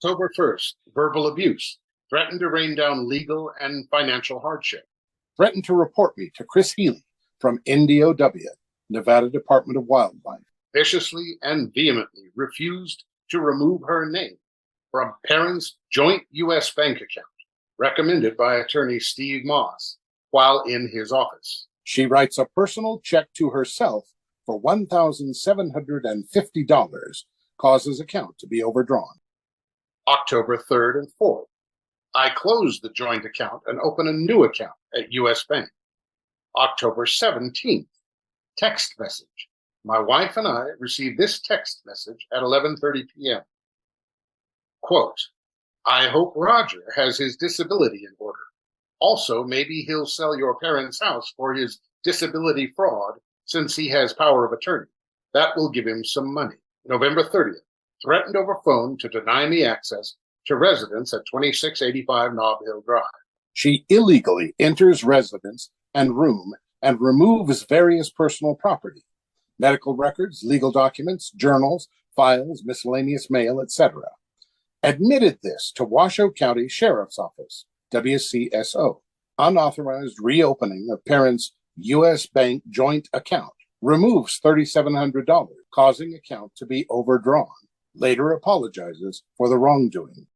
October 1st, verbal abuse. Threatened to rain down legal and financial hardship. Threatened to report me to Chris Healy from NDOW, Nevada Department of Wildlife. Viciously and vehemently refused to remove her name from parents' joint U.S. bank account, recommended by attorney Steve Moss, while in his office. She writes a personal check to herself for $1,750, causes account to be overdrawn. October 3rd and 4th, I closed the joint account and opened a new account at U.S. Bank. October 17th, text message. My wife and I received this text message at 11:30 p.m. Quote, I hope Roger has his disability in order. Also, maybe he'll sell your parents' house for his disability fraud since he has power of attorney. That will give him some money. November 30th, threatened over phone to deny me access to residence at 2685 Nob Hill Drive. She illegally enters residence and room and removes various personal property, medical records, legal documents, journals, files, miscellaneous mail, etc. Admitted this to Washoe County Sheriff's Office, WCSO. Unauthorized reopening of parents' U.S. Bank joint account. Removes $3,700, causing account to be overdrawn. Later apologizes for the wrongdoing.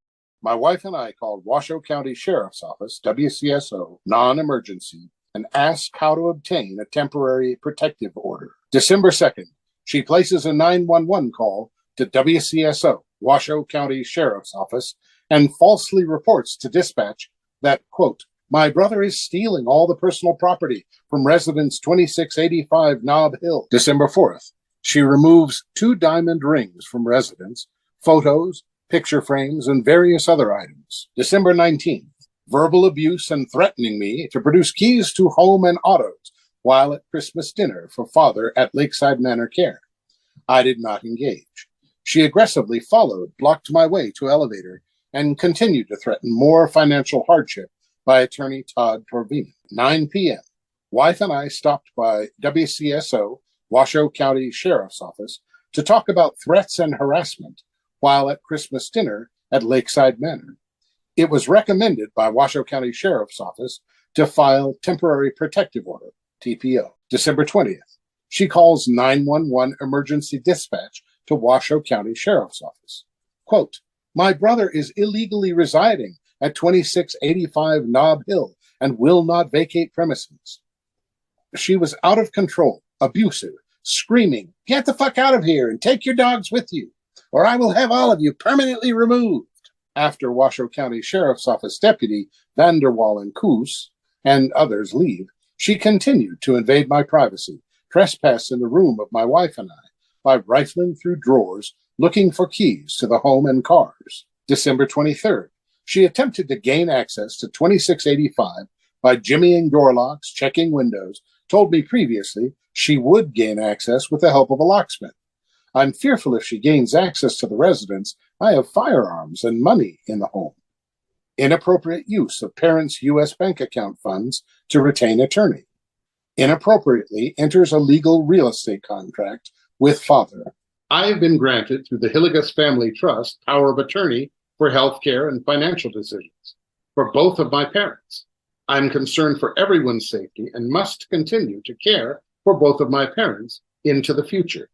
My wife and I called Washoe County Sheriff's Office, WCSO, non-emergency, and asked how to obtain a temporary protective order. December 2nd, she places a 911 call to WCSO, Washoe County Sheriff's Office, and falsely reports to dispatch that, quote, my brother is stealing all the personal property from residence 2685 Nob Hill. December 4th, she removes 2 diamond rings from residence, photos, picture frames, and various other items. December 19th, verbal abuse and threatening me to produce keys to home and autos while at Christmas dinner for father at Lakeside Manor Care. I did not engage. She aggressively followed, blocked my way to elevator, and continued to threaten more financial hardship by attorney tod.torvinen. 9 p.m. Wife and I stopped by WCSO, Washoe County Sheriff's Office, to talk about threats and harassment while at Christmas dinner at Lakeside Manor. It was recommended by Washoe County Sheriff's Office to file temporary protective order, TPO. December 20th, she calls 911 emergency dispatch to Washoe County Sheriff's Office. Quote, my brother is illegally residing at 2685 Nob Hill and will not vacate premises. She was out of control, abusive, screaming, get the fuck out of here and take your dogs with you, or I will have all of you permanently removed. After Washoe County Sheriff's Office Deputy Vanderwall and Coos and others leave, she continued to invade my privacy, trespass in the room of my wife and I by rifling through drawers, looking for keys to the home and cars. December 23rd, she attempted to gain access to 2685 by jimmying door locks, checking windows, told me previously she would gain access with the help of a locksmith. I'm fearful if she gains access to the residence, I have firearms and money in the home. Inappropriate use of parents' U.S. bank account funds to retain attorney. Inappropriately enters a legal real estate contract with father. I have been granted through the Hillygus Family Trust power of attorney for health care and financial decisions for both of my parents. I'm concerned for everyone's safety and must continue to care for both of my parents into the future.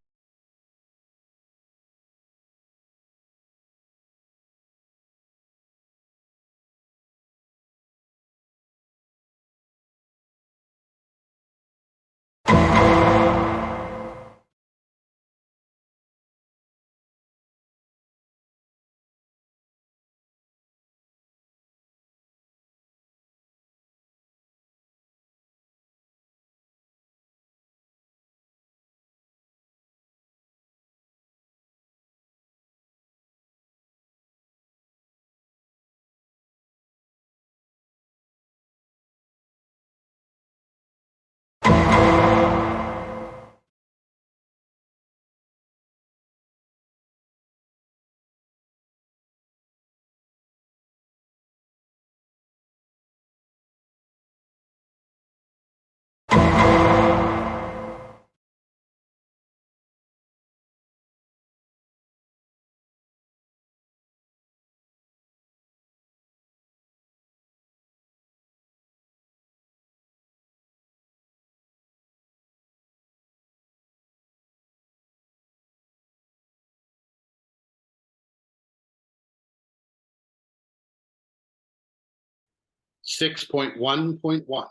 6.1.1.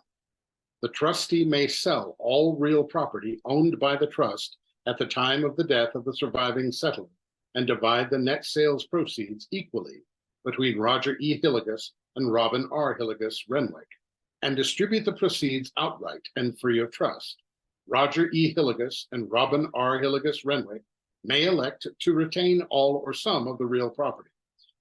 The trustee may sell all real property owned by the trust at the time of the death of the surviving settlor and divide the net sales proceeds equally between Roger E. Hillygus and Robin R. Hillygus Renwick, and distribute the proceeds outright and free of trust. Roger E. Hillygus and Robin R. Hillygus Renwick may elect to retain all or some of the real property.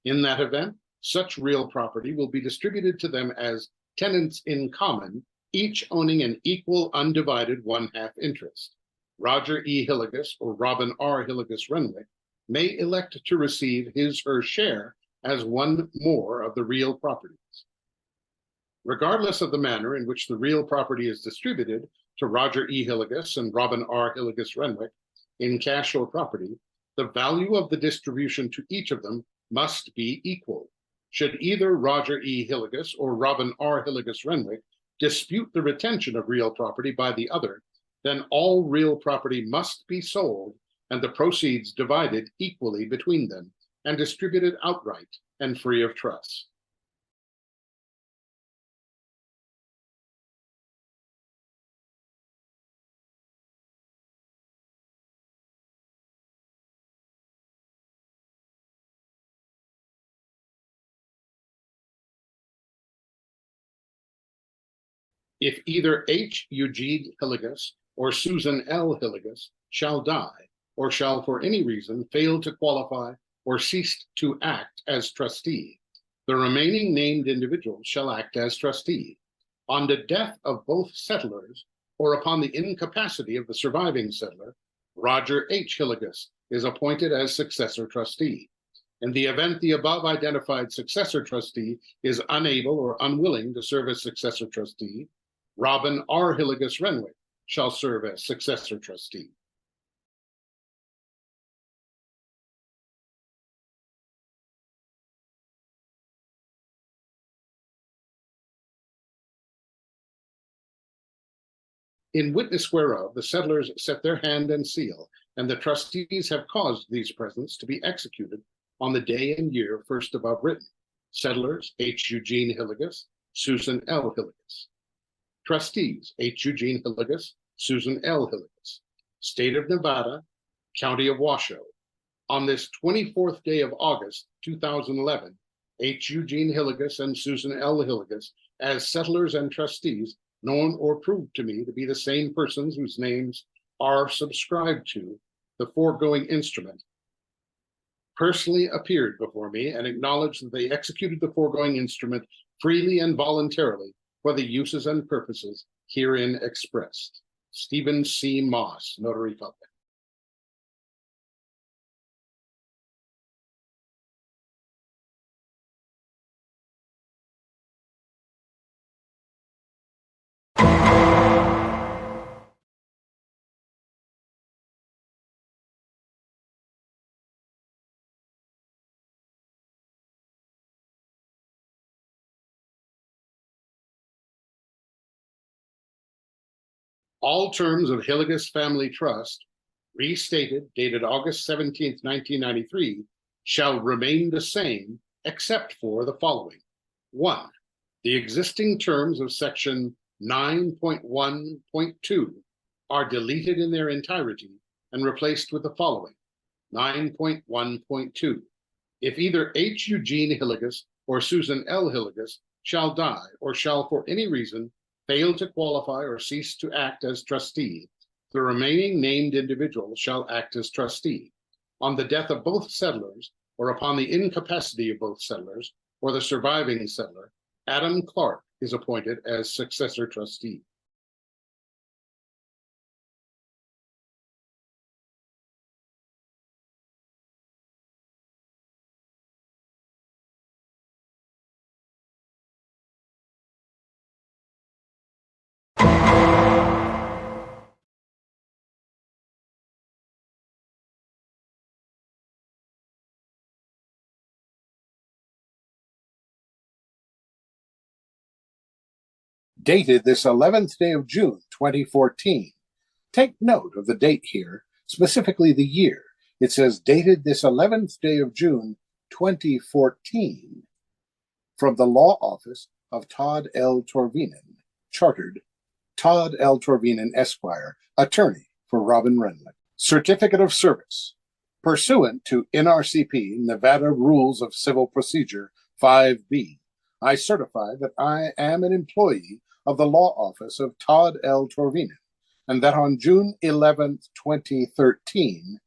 In that event, such real property will be distributed to them as tenants in common, each owning an equal undivided 1/2 interest. Roger E. Hillygus or Robin R. Hillygus Renwick may elect to receive his/her share as one more of the real properties. Regardless of the manner in which the real property is distributed to Roger E. Hillygus and Robin R. Hillygus Renwick, in cash or property, the value of the distribution to each of them must be equal. Should either Roger E. Hillygus or Robin R. Hillygus Renwick dispute the retention of real property by the other, then all real property must be sold and the proceeds divided equally between them and distributed outright and free of trust. If either H. Eugene Hillygus or Susan L. Hillygus shall die, or shall for any reason fail to qualify or cease to act as trustee, the remaining named individual shall act as trustee. On the death of both settlers, or upon the incapacity of the surviving settlor, Roger H. Hillygus is appointed as successor trustee. In the event the above identified successor trustee is unable or unwilling to serve as successor trustee, Robin R. Hillygus Renwick shall serve as successor trustee. In witness whereof the settlers set their hand and seal, and the trustees have caused these presents to be executed on the day and year first above written. Settlers H. Eugene Hillygus, Susan L. Hillygus. Trustees H. Eugene Hillygus, Susan L. Hillygus. State of Nevada, County of Washoe. On this 24th day of August, 2011, H. Eugene Hillygus and Susan L. Hillygus, as settlers and trustees, known or proved to me to be the same persons whose names are subscribed to the foregoing instrument, personally appeared before me and acknowledged that they executed the foregoing instrument freely and voluntarily for the uses and purposes herein expressed. Stephen.C.Moss, Notary Public. All terms of Hillygus Family Trust, restated, dated August 17th, 1993, shall remain the same, except for the following. 1. The existing terms of Section 9.1.2 are deleted in their entirety and replaced with the following. 9.1.2. If either H. Eugene Hillygus or Susan L. Hillygus shall die or shall for any reason fail to qualify or cease to act as trustee, the remaining named individual shall act as trustee. On the death of both settlers, or upon the incapacity of both settlers, or the surviving settlor, Adam Clark is appointed as successor trustee. Dated this 11th day of June, 2014. Take note of the date here, specifically the year. It says dated this 11th day of June, 2014. From the Law Office of Tod.Torvinen, chartered, Tod.Torvinen, Esquire, attorney for Robin.Renwick. Certificate of Service. Pursuant to NRCP, Nevada Rules of Civil Procedure 5B, I certify that I am an employee of the law office of Tod.Torvinen, and that on June 11, 2013,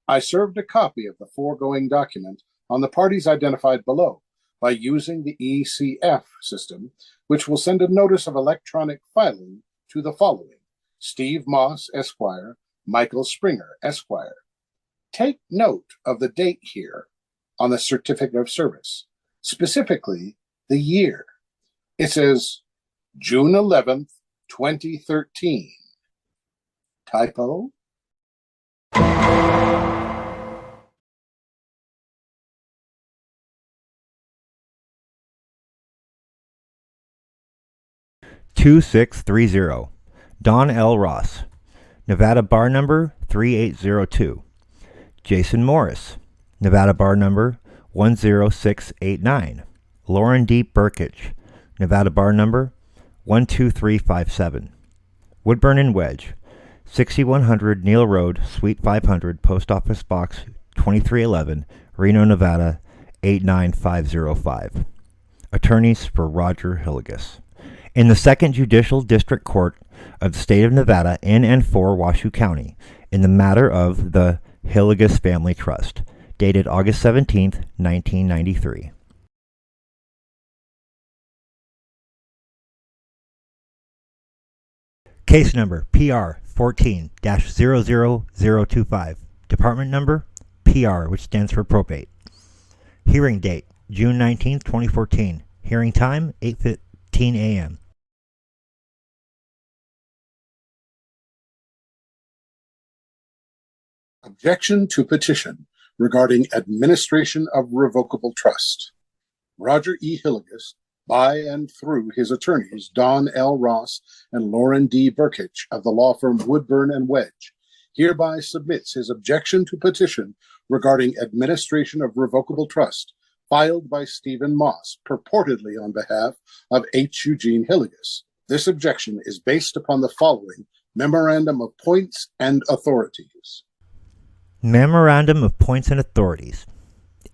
I served a copy of the foregoing document on the parties identified below by using the ECF system, which will send a notice of electronic filing to the following: Steve Moss, Esquire, Michael Springer, Esquire. Take note of the date here on the certificate of service, specifically the year. It says June 11th, 2013. Typo? (2630) Don L. Ross, Nevada bar number 3802. Jason Morris, Nevada bar number 10689. Lauren D. Burkich, Nevada bar number 12357. Woodburn and Wedge, 6100 Neal Road, Suite 500, Post Office Box 2311, Reno, Nevada 89505. Attorneys for Roger Hillygus. In the Second Judicial District Court of the State of Nevada in and for Washoe County, in the matter of the Hillygus Family Trust, dated August 17, 1993. Case number PR 14-00025. Department number PR, which stands for probate. Hearing date June 19, 2014. Hearing time 8:15 a.m. Objection to petition regarding administration of revocable trust. Roger E. Hillygus, by and through his attorneys Don L. Ross and Lauren D. Burkich of the law firm Woodburn and Wedge, hereby submits his objection to petition regarding administration of revocable trust filed by Stephen Moss, purportedly on behalf of H. Eugene Hillygus. This objection is based upon the following Memorandum of Points and Authorities. Memorandum of Points and Authorities.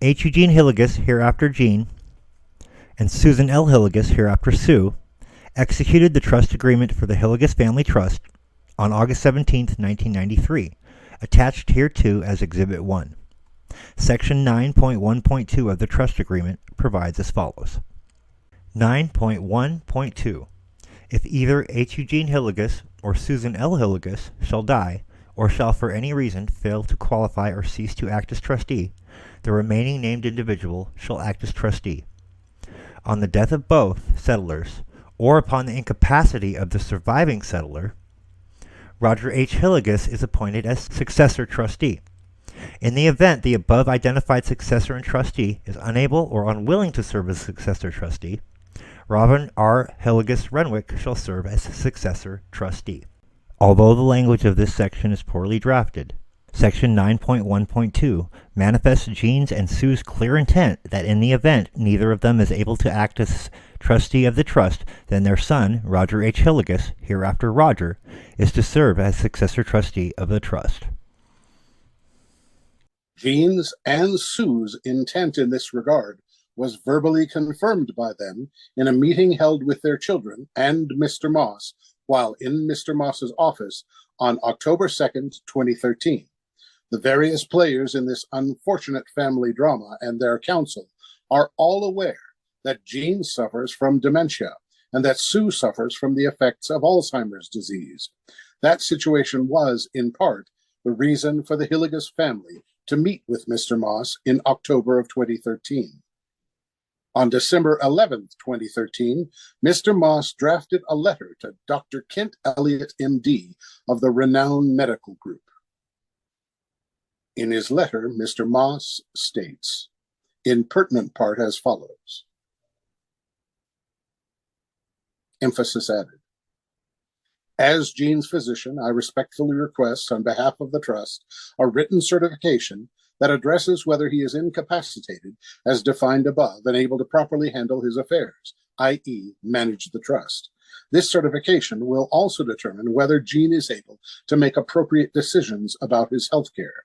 H. Eugene Hillygus, hereafter Gene, and Susan L. Hillygus, hereafter Sue, executed the trust agreement for the Hillygus Family Trust on August 17, 1993, attached hereto as Exhibit 1. Section 9.1.2 of the trust agreement provides as follows. 9.1.2. If either H. Eugene Hillygus or Susan L. Hillygus shall die, or shall for any reason fail to qualify or cease to act as trustee, the remaining named individual shall act as trustee. On the death of both settlers, or upon the incapacity of the surviving settler, Roger H. Hillygus is appointed as successor trustee. In the event the above identified successor and trustee is unable or unwilling to serve as successor trustee, Robin R. Hillygus Renwick shall serve as successor trustee. Although the language of this section is poorly drafted, Section 9.1.2 manifests Gene's and Sue's clear intent that in the event neither of them is able to act as trustee of the trust, then their son, Roger H. Hillygus, hereafter Roger, is to serve as successor trustee of the trust. Gene's and Sue's intent in this regard was verbally confirmed by them in a meeting held with their children and Mr. Moss while in Mr. Moss's office on October 2nd, 2013. The various players in this unfortunate family drama and their counsel are all aware that Gene suffers from dementia and that Sue suffers from the effects of Alzheimer's disease. That situation was, in part, the reason for the Hillygus family to meet with Mr. Moss in October of 2013. On December 11th, 2013, Mr. Moss drafted a letter to Dr. Kent Elliott, M.D., of the Renown Medical Group. In his letter, Mr. Moss states, in pertinent part as follows. Emphasis added. As Gene's physician, I respectfully request, on behalf of the trust, a written certification that addresses whether he is incapacitated, as defined above, and able to properly handle his affairs, i.e., manage the trust. This certification will also determine whether Gene is able to make appropriate decisions about his health care.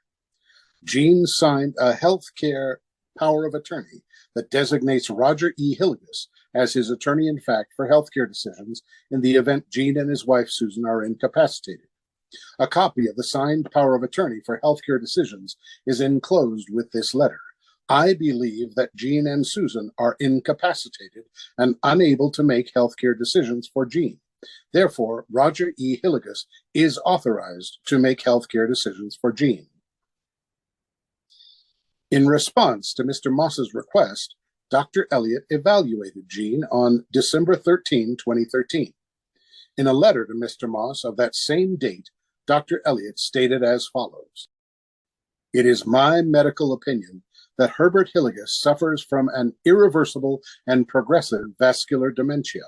Gene signed a health care power of attorney that designates Roger E. Hillygus as his attorney-in-fact for health care decisions in the event Gene and his wife Susan are incapacitated. A copy of the signed power of attorney for health care decisions is enclosed with this letter. I believe that Gene and Susan are incapacitated and unable to make healthcare decisions for Gene. Therefore, Roger E. Hillygus is authorized to make healthcare decisions for Gene. In response to Mr. Moss's request, Dr. Elliott evaluated Gene on December 13, 2013. In a letter to Mr. Moss of that same date, Dr. Elliott stated as follows: "It is my medical opinion that Herbert Hillygus suffers from an irreversible and progressive vascular dementia.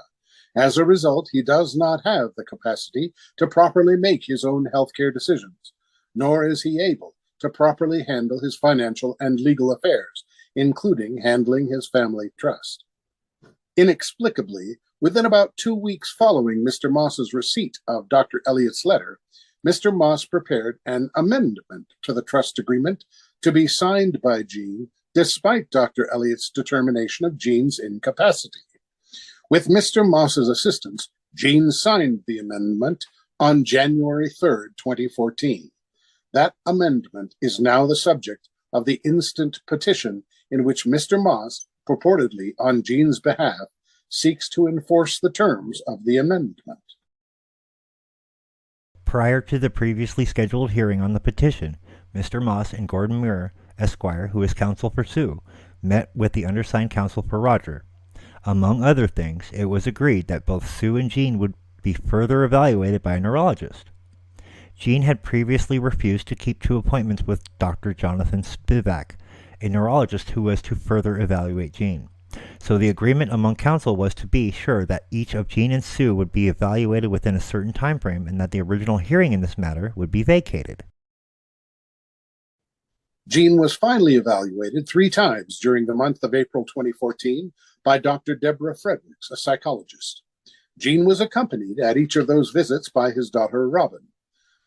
As a result, he does not have the capacity to properly make his own healthcare decisions, nor is he able to properly handle his financial and legal affairs, including handling his family trust." Inexplicably, within about 2 weeks following Mr. Moss's receipt of Dr. Elliott's letter, Mr. Moss prepared an amendment to the trust agreement to be signed by Gene, despite Dr. Elliott's determination of Gene's incapacity. With Mr. Moss's assistance, Gene signed the amendment on January 3, 2014. That amendment is now the subject of the instant petition in which Mr. Moss, purportedly on Gene's behalf, seeks to enforce the terms of the amendment. Prior to the previously scheduled hearing on the petition, Mr. Moss and Gordon Muir, Esquire, who is counsel for Sue, met with the undersigned counsel for Roger. Among other things, it was agreed that both Sue and Gene would be further evaluated by a neurologist. Gene had previously refused to keep 2 appointments with Dr. Jonathan Spivak, a neurologist who was to further evaluate Gene. So the agreement among counsel was to be sure that each of Gene and Sue would be evaluated within a certain time frame and that the original hearing in this matter would be vacated. Gene was finally evaluated 3 times during the month of April 2014 by Dr. Deborah Fredericks, a psychologist. Gene was accompanied at each of those visits by his daughter, Robin.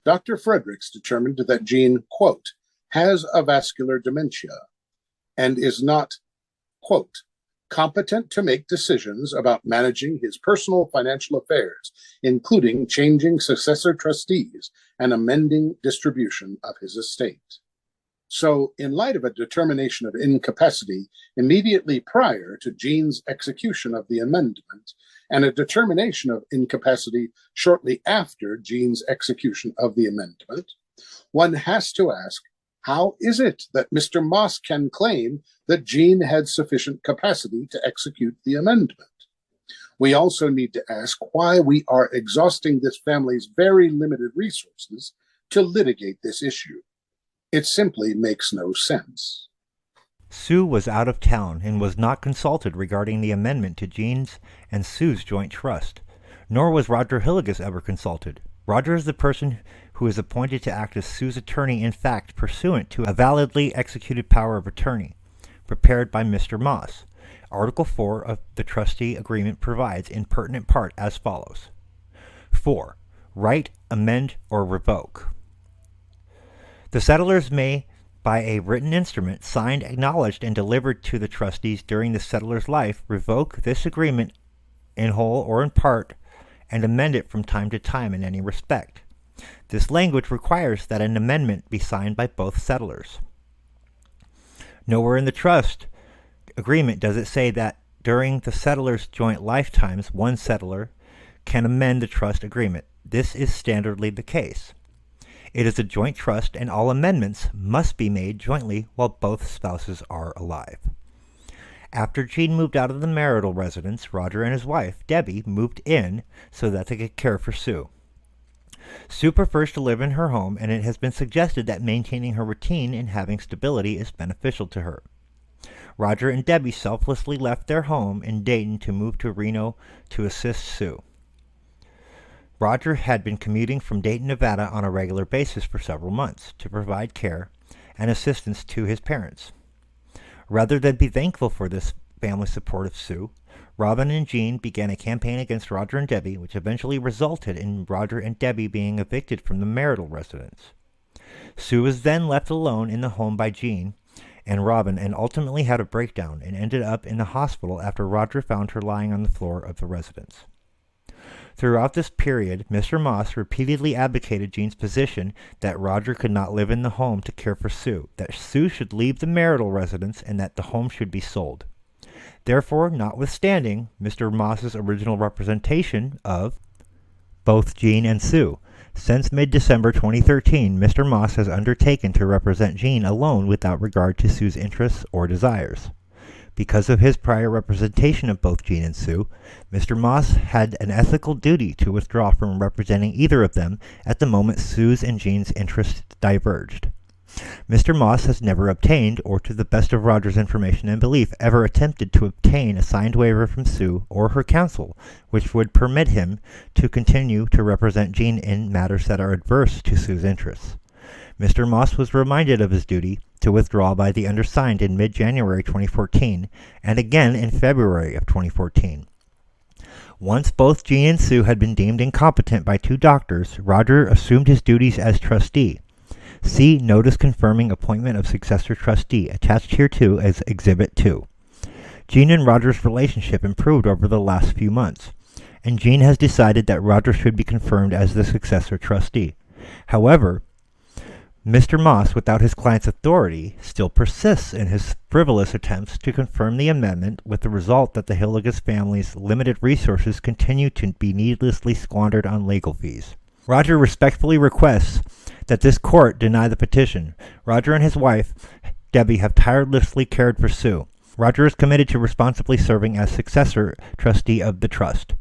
Dr. Fredericks determined that Gene, quote, has a vascular dementia and is not, quote, competent to make decisions about managing his personal financial affairs, including changing successor trustees and amending distribution of his estate. So, in light of a determination of incapacity immediately prior to Gene's execution of the amendment, and a determination of incapacity shortly after Gene's execution of the amendment, one has to ask, how is it that Mr. Moss can claim that Gene had sufficient capacity to execute the amendment? We also need to ask why we are exhausting this family's very limited resources to litigate this issue. It simply makes no sense. Sue was out of town and was not consulted regarding the amendment to Gene's and Sue's joint trust, nor was Roger Hillygus ever consulted. Roger is the person who is appointed to act as Sue's attorney in fact pursuant to a validly executed power of attorney, prepared by Mr. Moss. Article 4 of the trustee agreement provides in pertinent part as follows. 4. Write, amend, or revoke. The settlers may, by a written instrument, signed, acknowledged, and delivered to the trustees during the settler's life, revoke this agreement in whole or in part, and amend it from time to time in any respect. This language requires that an amendment be signed by both settlers. Nowhere in the trust agreement does it say that during the settlers' joint lifetimes, one settler can amend the trust agreement. This is standardly the case. It is a joint trust, and all amendments must be made jointly while both spouses are alive. After Gene moved out of the marital residence, Roger and his wife, Debbie, moved in so that they could care for Sue. Sue prefers to live in her home, and it has been suggested that maintaining her routine and having stability is beneficial to her. Roger and Debbie selflessly left their home in Dayton to move to Reno to assist Sue. Roger had been commuting from Dayton, Nevada on a regular basis for several months to provide care and assistance to his parents. Rather than be thankful for this family support of Sue, Robin and Jean began a campaign against Roger and Debbie, which eventually resulted in Roger and Debbie being evicted from the marital residence. Sue was then left alone in the home by Jean and Robin and ultimately had a breakdown and ended up in the hospital after Roger found her lying on the floor of the residence. Throughout this period, Mr. Moss repeatedly advocated Jean's position that Roger could not live in the home to care for Sue, that Sue should leave the marital residence, and that the home should be sold. Therefore, notwithstanding Mr. Moss's original representation of both Jean and Sue, since mid-December 2013, Mr. Moss has undertaken to represent Jean alone without regard to Sue's interests or desires. Because of his prior representation of both Jean and Sue, Mr. Moss had an ethical duty to withdraw from representing either of them at the moment Sue's and Jean's interests diverged. Mr. Moss has never obtained, or to the best of Roger's information and belief, ever attempted to obtain a signed waiver from Sue or her counsel, which would permit him to continue to represent Jean in matters that are adverse to Sue's interests. Mr. Moss was reminded of his duty to withdraw by the undersigned in mid-January 2014, and again in February of 2014. Once both Jean and Sue had been deemed incompetent by two doctors, Roger assumed his duties as trustee. See Notice Confirming Appointment of Successor Trustee, attached hereto as Exhibit 2. Jean and Roger's relationship improved over the last few months, and Jean has decided that Roger should be confirmed as the successor trustee. However, Mr. Moss, without his client's authority, still persists in his frivolous attempts to confirm the amendment, with the result that the Hillygus family's limited resources continue to be needlessly squandered on legal fees. Roger respectfully requests that this court deny the petition. Roger and his wife, Debbie, have tirelessly cared for Sue. Roger is committed to responsibly serving as successor trustee of the trust.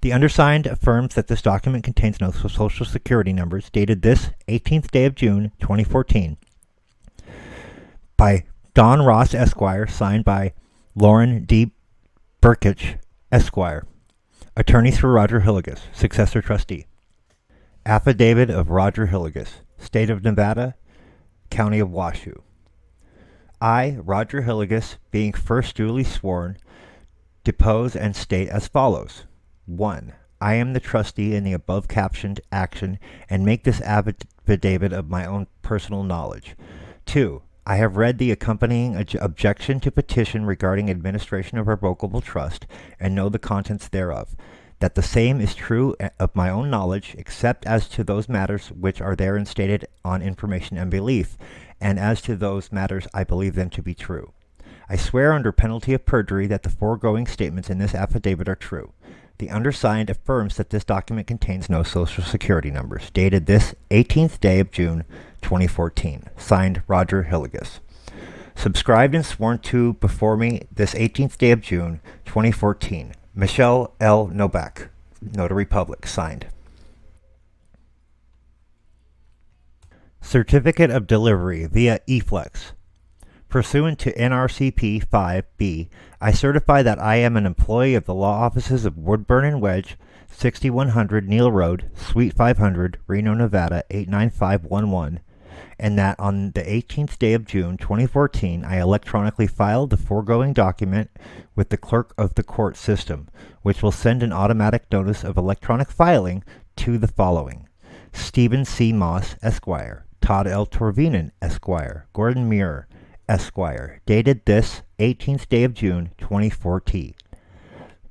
The undersigned affirms that this document contains no social security numbers, dated this 18th day of June, 2014, by Don Ross, Esquire, signed by Lauren D. Burkich, Esquire, attorneys for Roger Hillygus, successor trustee. Affidavit of Roger Hillygus, State of Nevada, County of Washoe. I, Roger Hillygus, being first duly sworn, depose and state as follows. 1. I am the trustee in the above captioned action and make this affidavit of my own personal knowledge. 2. I have read the accompanying objection to petition regarding administration of revocable trust and know the contents thereof, that the same is true of my own knowledge, except as to those matters which are therein stated on information and belief, and as to those matters I believe them to be true. I swear under penalty of perjury that the foregoing statements in this affidavit are true. The undersigned affirms that this document contains no social security numbers, dated this 18th day of June, 2014, signed Roger Hillygus. Subscribed and sworn to before me this 18th day of June, 2014, Michelle L. Novak, Notary Public, signed. Certificate of Delivery via eFlex. Pursuant to NRCP 5B, I certify that I am an employee of the law offices of Woodburn and Wedge, 6100 Neal Road, Suite 500, Reno, Nevada, 89511, and that on the 18th day of June 2014, I electronically filed the foregoing document with the clerk of the court system, which will send an automatic notice of electronic filing to the following: Stephen.C.Moss, Esquire, tod.torvinen, Esquire, Gordon Muir, Esquire, dated this 18th day of June 2014.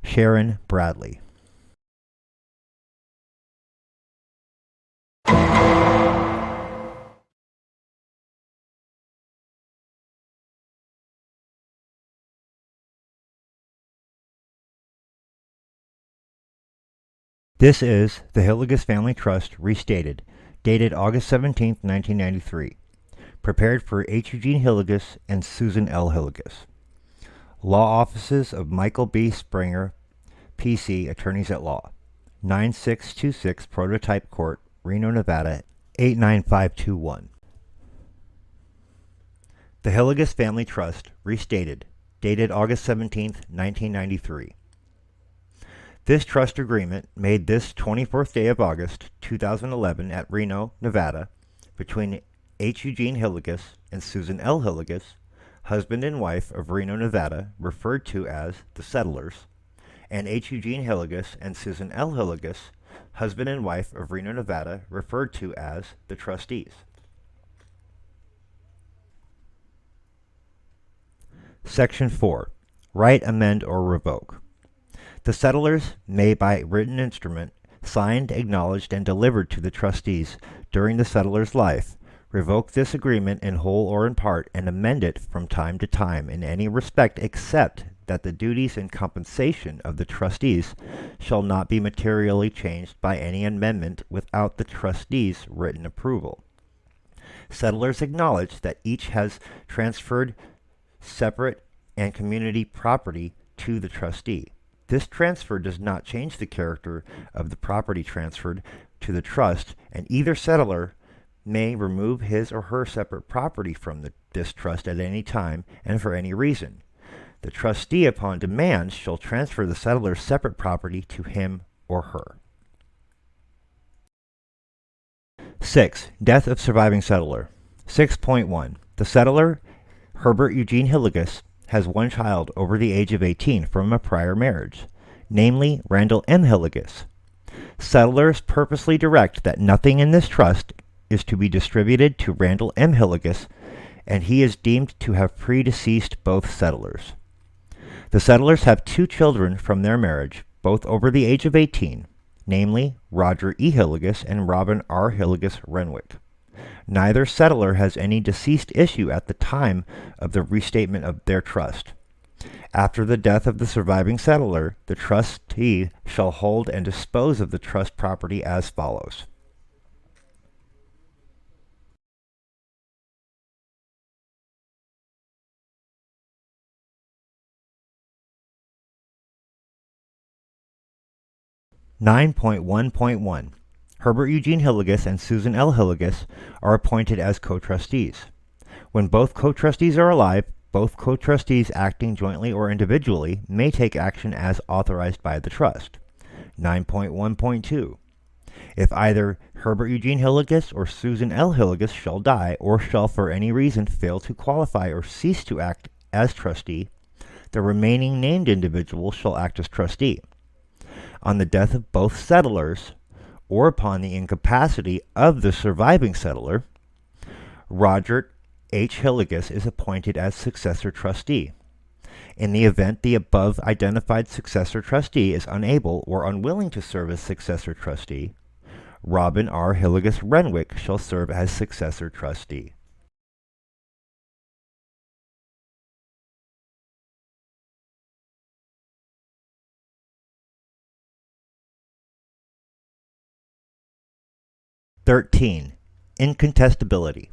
Sharon Bradley. This is the Hillygus Family Trust restated, dated August 17, 1993. Prepared for H. Eugene Hillygus and Susan L. Hillygus. Law Offices of Michael B. Springer, P.C., Attorneys at Law. 9626 Prototype Court, Reno, Nevada, 89521. The Hillygus Family Trust restated, dated August 17, 1993. This trust agreement, made this 24th day of August 2011 at Reno, Nevada, between H. Eugene Hillygus and Susan L. Hillygus, husband and wife of Reno, Nevada, referred to as the settlers, and H. Eugene Hillygus and Susan L. Hillygus, husband and wife of Reno, Nevada, referred to as the trustees. Section 4. Write, amend, or revoke. The settlers may by written instrument, signed, acknowledged, and delivered to the trustees during the settler's life, revoke this agreement in whole or in part, and amend it from time to time in any respect except that the duties and compensation of the trustees shall not be materially changed by any amendment without the trustees' written approval. Settlers acknowledge that each has transferred separate and community property to the trustee. This transfer does not change the character of the property transferred to the trust, and either settler may remove his or her separate property from this trust at any time and for any reason. The trustee, upon demand, shall transfer the settler's separate property to him or her. 6. Death of surviving settler. 6.1. The settler, Herbert Eugene Hillygus, has one child over the age of 18 from a prior marriage, namely Randall M. Hillygus. Settlers purposely direct that nothing in this trust is to be distributed to Randall M. Hillygus, and he is deemed to have predeceased both settlers. The settlers have two children from their marriage, both over the age of 18, namely Roger E. Hillygus and Robin R. Renwick. Neither settler has any deceased issue at the time of the restatement of their trust. After the death of the surviving settler, the trustee shall hold and dispose of the trust property as follows. (9.1.1) Herbert Eugene Hillygus and Susan L. Hillygus are appointed as co-trustees. When both co-trustees are alive, both co-trustees acting jointly or individually may take action as authorized by the trust. 9.1.2 If either Herbert Eugene Hillygus or Susan L. Hillygus shall die or shall for any reason fail to qualify or cease to act as trustee, the remaining named individual shall act as trustee. On the death of both settlers, or upon the incapacity of the surviving settler, Roger H. Hillygus is appointed as successor trustee. In the event the above identified successor trustee is unable or unwilling to serve as successor trustee, Robin R. Renwick shall serve as successor trustee. (13) Incontestability.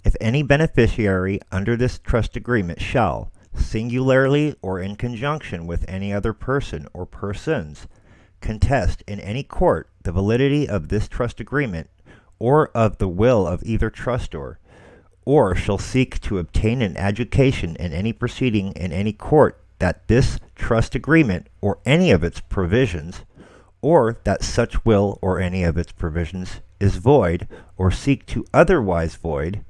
If any beneficiary under this trust agreement shall, singularly or in conjunction with any other person or persons, contest in any court the validity of this trust agreement or of the will of either trustor, or shall seek to obtain an adjudication in any proceeding in any court that this trust agreement or any of its provisions, or that such will or any of its provisions is void, or seek to otherwise void,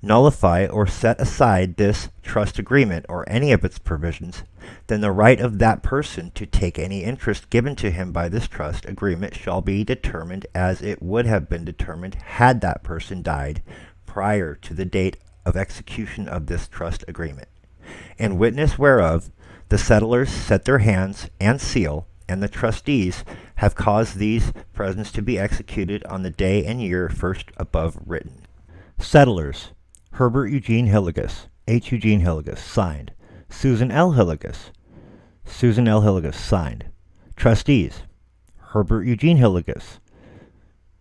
nullify, or set aside this trust agreement or any of its provisions, then the right of that person to take any interest given to him by this trust agreement shall be determined as it would have been determined had that person died prior to the date of execution of this trust agreement. In witness whereof, the settlers set their hands and seal, and the trustees have caused these presents to be executed on the day and year first above written. Settlers: Herbert Eugene Hillygus, H. Eugene Hillygus, signed. Susan L. Hillygus, signed. Trustees: Herbert Eugene Hillygus,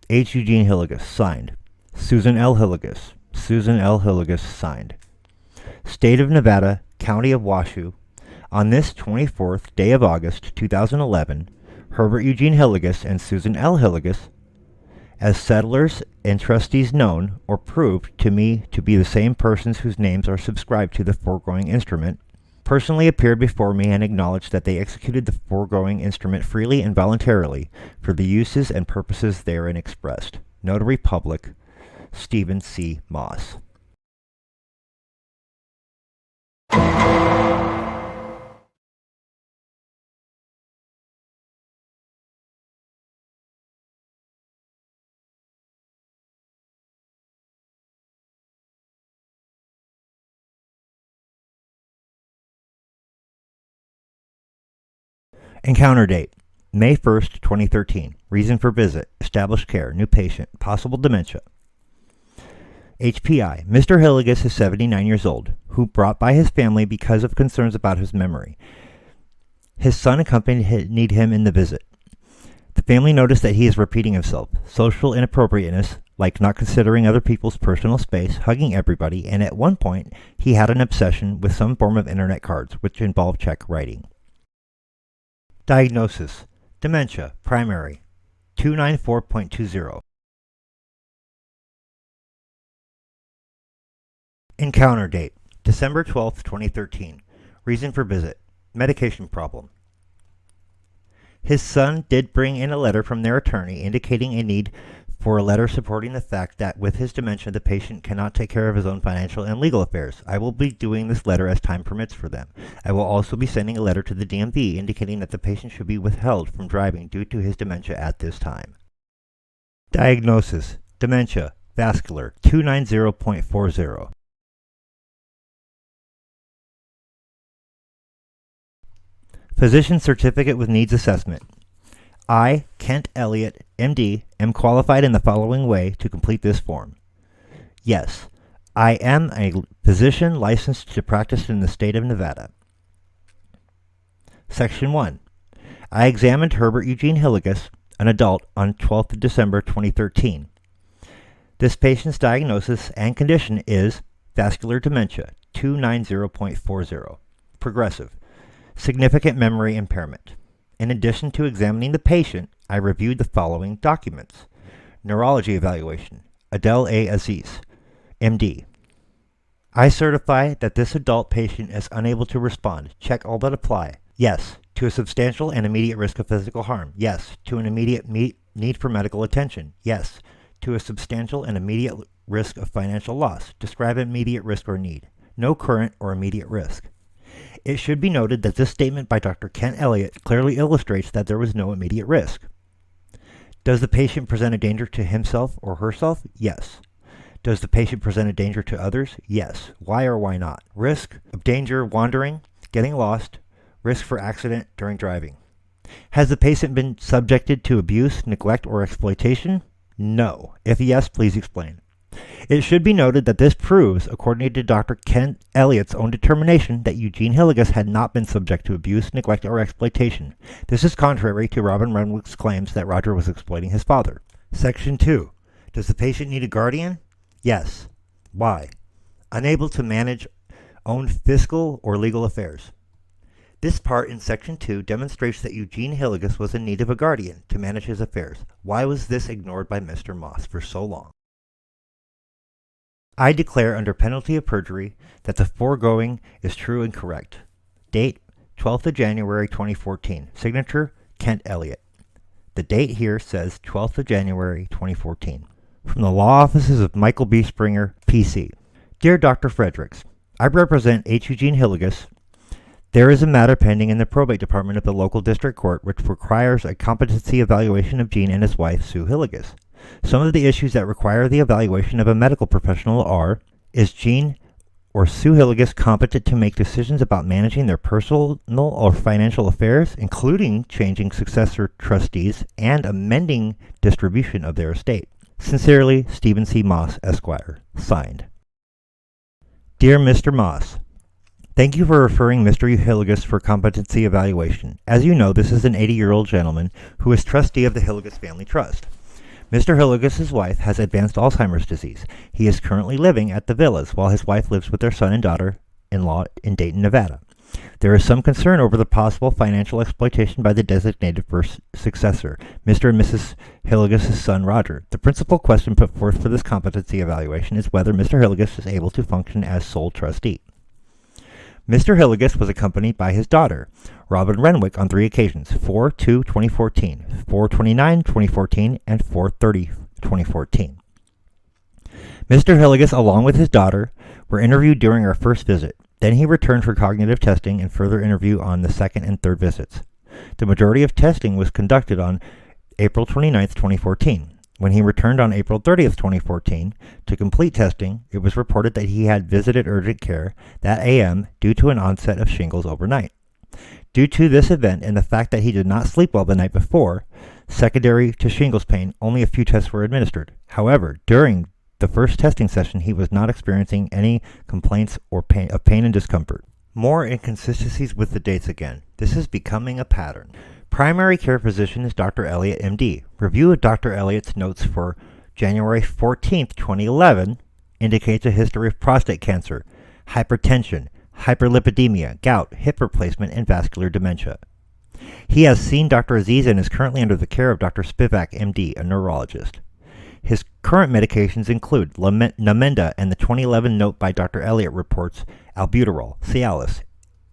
H. Eugene Hillygus, signed. Susan L. Hillygus, signed. State of Nevada, County of Washoe, on this 24th day of August, 2011, Herbert Eugene Hillygus and Susan L. Hillygus, as settlers and trustees known or proved to me to be the same persons whose names are subscribed to the foregoing instrument, personally appeared before me and acknowledged that they executed the foregoing instrument freely and voluntarily for the uses and purposes therein expressed. Notary Public, Stephen.C.Moss. Encounter date, May 1st, 2013. Reason for visit, established care, new patient, possible dementia. HPI, Mr. Hillygus is 79 years old, who brought by his family because of concerns about his memory. His son accompanied him in the visit. The family noticed that he is repeating himself, social inappropriateness, like not considering other people's personal space, hugging everybody, and at one point, he had an obsession with some form of internet cards, which involved check writing. Diagnosis, dementia, primary, 294.20. Encounter date, December 12th, 2013. Reason for visit, medication problem. His son did bring in a letter from their attorney indicating a need for a letter supporting the fact that with his dementia the patient cannot take care of his own financial and legal affairs. I will be doing this letter as time permits for them. I will also be sending a letter to the DMV indicating that the patient should be withheld from driving due to his dementia at this time. Diagnosis, dementia, vascular, 290.40. Physician certificate with needs assessment. I, Kent Elliott, MD, am qualified in the following way to complete this form. Yes, I am a physician licensed to practice in the state of Nevada. Section 1. I examined Herbert Eugene Hillygus, an adult, on 12th of December 2013. This patient's diagnosis and condition is vascular dementia, 290.40, progressive. Significant memory impairment. In addition to examining the patient, I reviewed the following documents. Neurology evaluation. Adele A. Aziz, MD. I certify that this adult patient is unable to respond. Check all that apply. Yes, to a substantial and immediate risk of physical harm. Yes, to an immediate need for medical attention. Yes, to a substantial and immediate risk of financial loss. Describe immediate risk or need. No current or immediate risk. It should be noted that this statement by Dr. Kent Elliott clearly illustrates that there was no immediate risk. Does the patient present a danger to himself or herself? Yes. Does the patient present a danger to others? Yes. Why or why not? Risk of danger wandering, getting lost, risk for accident during driving. Has the patient been subjected to abuse, neglect, or exploitation? No. If yes, please explain. It should be noted that this proves, according to Dr. Kent Elliott's own determination, that Eugene Hillygus had not been subject to abuse, neglect, or exploitation. This is contrary to Robin.Renwick's claims that Roger was exploiting his father. Section 2. Does the patient need a guardian? Yes. Why? Unable to manage own fiscal or legal affairs. This part in Section 2 demonstrates that Eugene Hillygus was in need of a guardian to manage his affairs. Why was this ignored by Mr. Moss for so long? I declare under penalty of perjury that the foregoing is true and correct. Date, 12th of January 2014. Signature, Kent Elliott. The date here says 12th of January 2014. From the law offices of Michael B. Springer, PC. Dear Dr. Fredericks, I represent H. Eugene Hillygus. There is a matter pending in the probate department of the local district court which requires a competency evaluation of Gene and his wife, Sue Hillygus. Some of the issues that require the evaluation of a medical professional are: is Gene or Sue Hillygus competent to make decisions about managing their personal or financial affairs, including changing successor trustees and amending distribution of their estate? Sincerely, Stephen.C.Moss, Esquire. Signed. Dear Mr. Moss, thank you for referring Mr. Hillygus for competency evaluation. As you know, this is an 80-year-old gentleman who is trustee of the Hillygus Family Trust. Mr. Hillygus' wife has advanced Alzheimer's disease. He is currently living at the villas while his wife lives with their son and daughter-in-law in Dayton, Nevada. There is some concern over the possible financial exploitation by the designated first successor, Mr. and Mrs. Hillygus' son, Roger. The principal question put forth for this competency evaluation is whether Mr. Hillygus is able to function as sole trustee. Mr. Hillygus was accompanied by his daughter, Robin.Renwick, on 3 occasions: 4/2/2014, 4/29/2014, and 4/30/2014. Mr. Hillygus, along with his daughter, were interviewed during our first visit. Then he returned for cognitive testing and further interview on the second and third visits. The majority of testing was conducted on April 29, 2014. When he returned on April 30th, 2014, to complete testing, it was reported that he had visited urgent care that AM due to an onset of shingles overnight. Due to this event and the fact that he did not sleep well the night before, secondary to shingles pain, only a few tests were administered. However, during the first testing session, he was not experiencing any complaints or pain and discomfort. More inconsistencies with the dates again. This is becoming a pattern. Primary care physician is Dr. Elliott, MD. Review of Dr. Elliott's notes for January 14, 2011 indicates a history of prostate cancer, hypertension, hyperlipidemia, gout, hip replacement, and vascular dementia. He has seen Dr. Aziz and is currently under the care of Dr. Spivak, MD, a neurologist. His current medications include Namenda, and the 2011 note by Dr. Elliott reports albuterol, Cialis,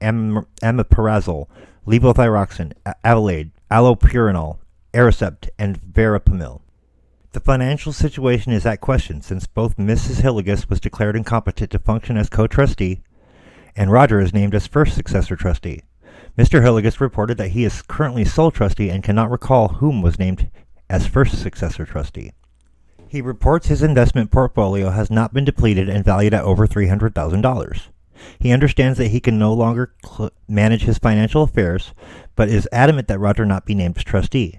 amiperazole, levothyroxine, Avalade, allopurinol, Aricept, and verapamil. The financial situation is at question since both Mrs. Hillygus was declared incompetent to function as co-trustee and Roger is named as first successor trustee. Mr. Hillygus reported that he is currently sole trustee and cannot recall whom was named as first successor trustee. He reports his investment portfolio has not been depleted and valued at over $300,000. He understands that he can no longer manage his financial affairs, but is adamant that Roger not be named as trustee.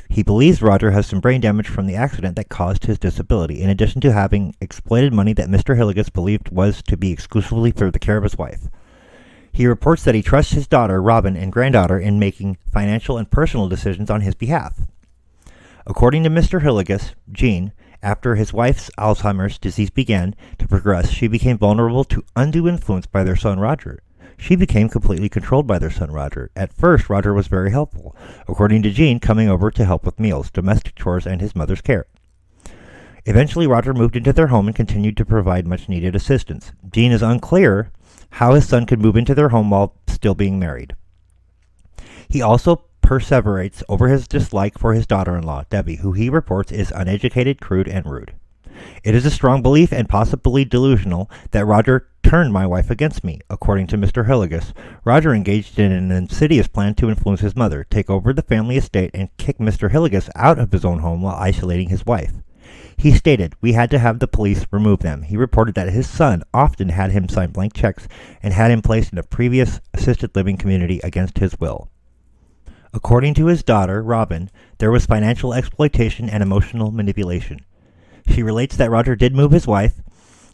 He believes Roger has some brain damage from the accident that caused his disability, in addition to having exploited money that Mr. Hillygus believed was to be exclusively for the care of his wife. He reports that he trusts his daughter, Robin, and granddaughter in making financial and personal decisions on his behalf. According to Mr. Hillygus, Jean, after his wife's Alzheimer's disease began to progress, she became vulnerable to undue influence by their son Roger. She became completely controlled by their son Roger. At first, Roger was very helpful, according to Jean, coming over to help with meals, domestic chores, and his mother's care. Eventually, Roger moved into their home and continued to provide much-needed assistance. Jean is unclear how his son could move into their home while still being married. He also perseverates over his dislike for his daughter-in-law, Debbie, who he reports is uneducated, crude, and rude. It is a strong belief, and possibly delusional, that Roger turned my wife against me. According to Mr. Hillygus, Roger engaged in an insidious plan to influence his mother, take over the family estate, and kick Mr. Hillygus out of his own home while isolating his wife. He stated, "We had to have the police remove them." He reported that his son often had him sign blank checks and had him placed in a previous assisted living community against his will. According to his daughter, Robin, there was financial exploitation and emotional manipulation. She relates that Roger did move his wife,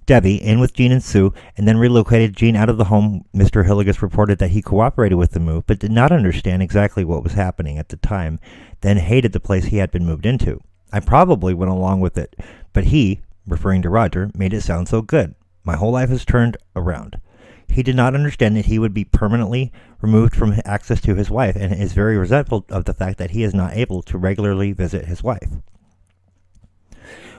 Debbie, in with Jean and Sue, and then relocated Jean out of the home. Mr. Hillygus reported that he cooperated with the move, but did not understand exactly what was happening at the time, then hated the place he had been moved into. I probably went along with it, but he, referring to Roger, made it sound so good. My whole life has turned around. He did not understand that he would be permanently removed from access to his wife, and is very resentful of the fact that he is not able to regularly visit his wife.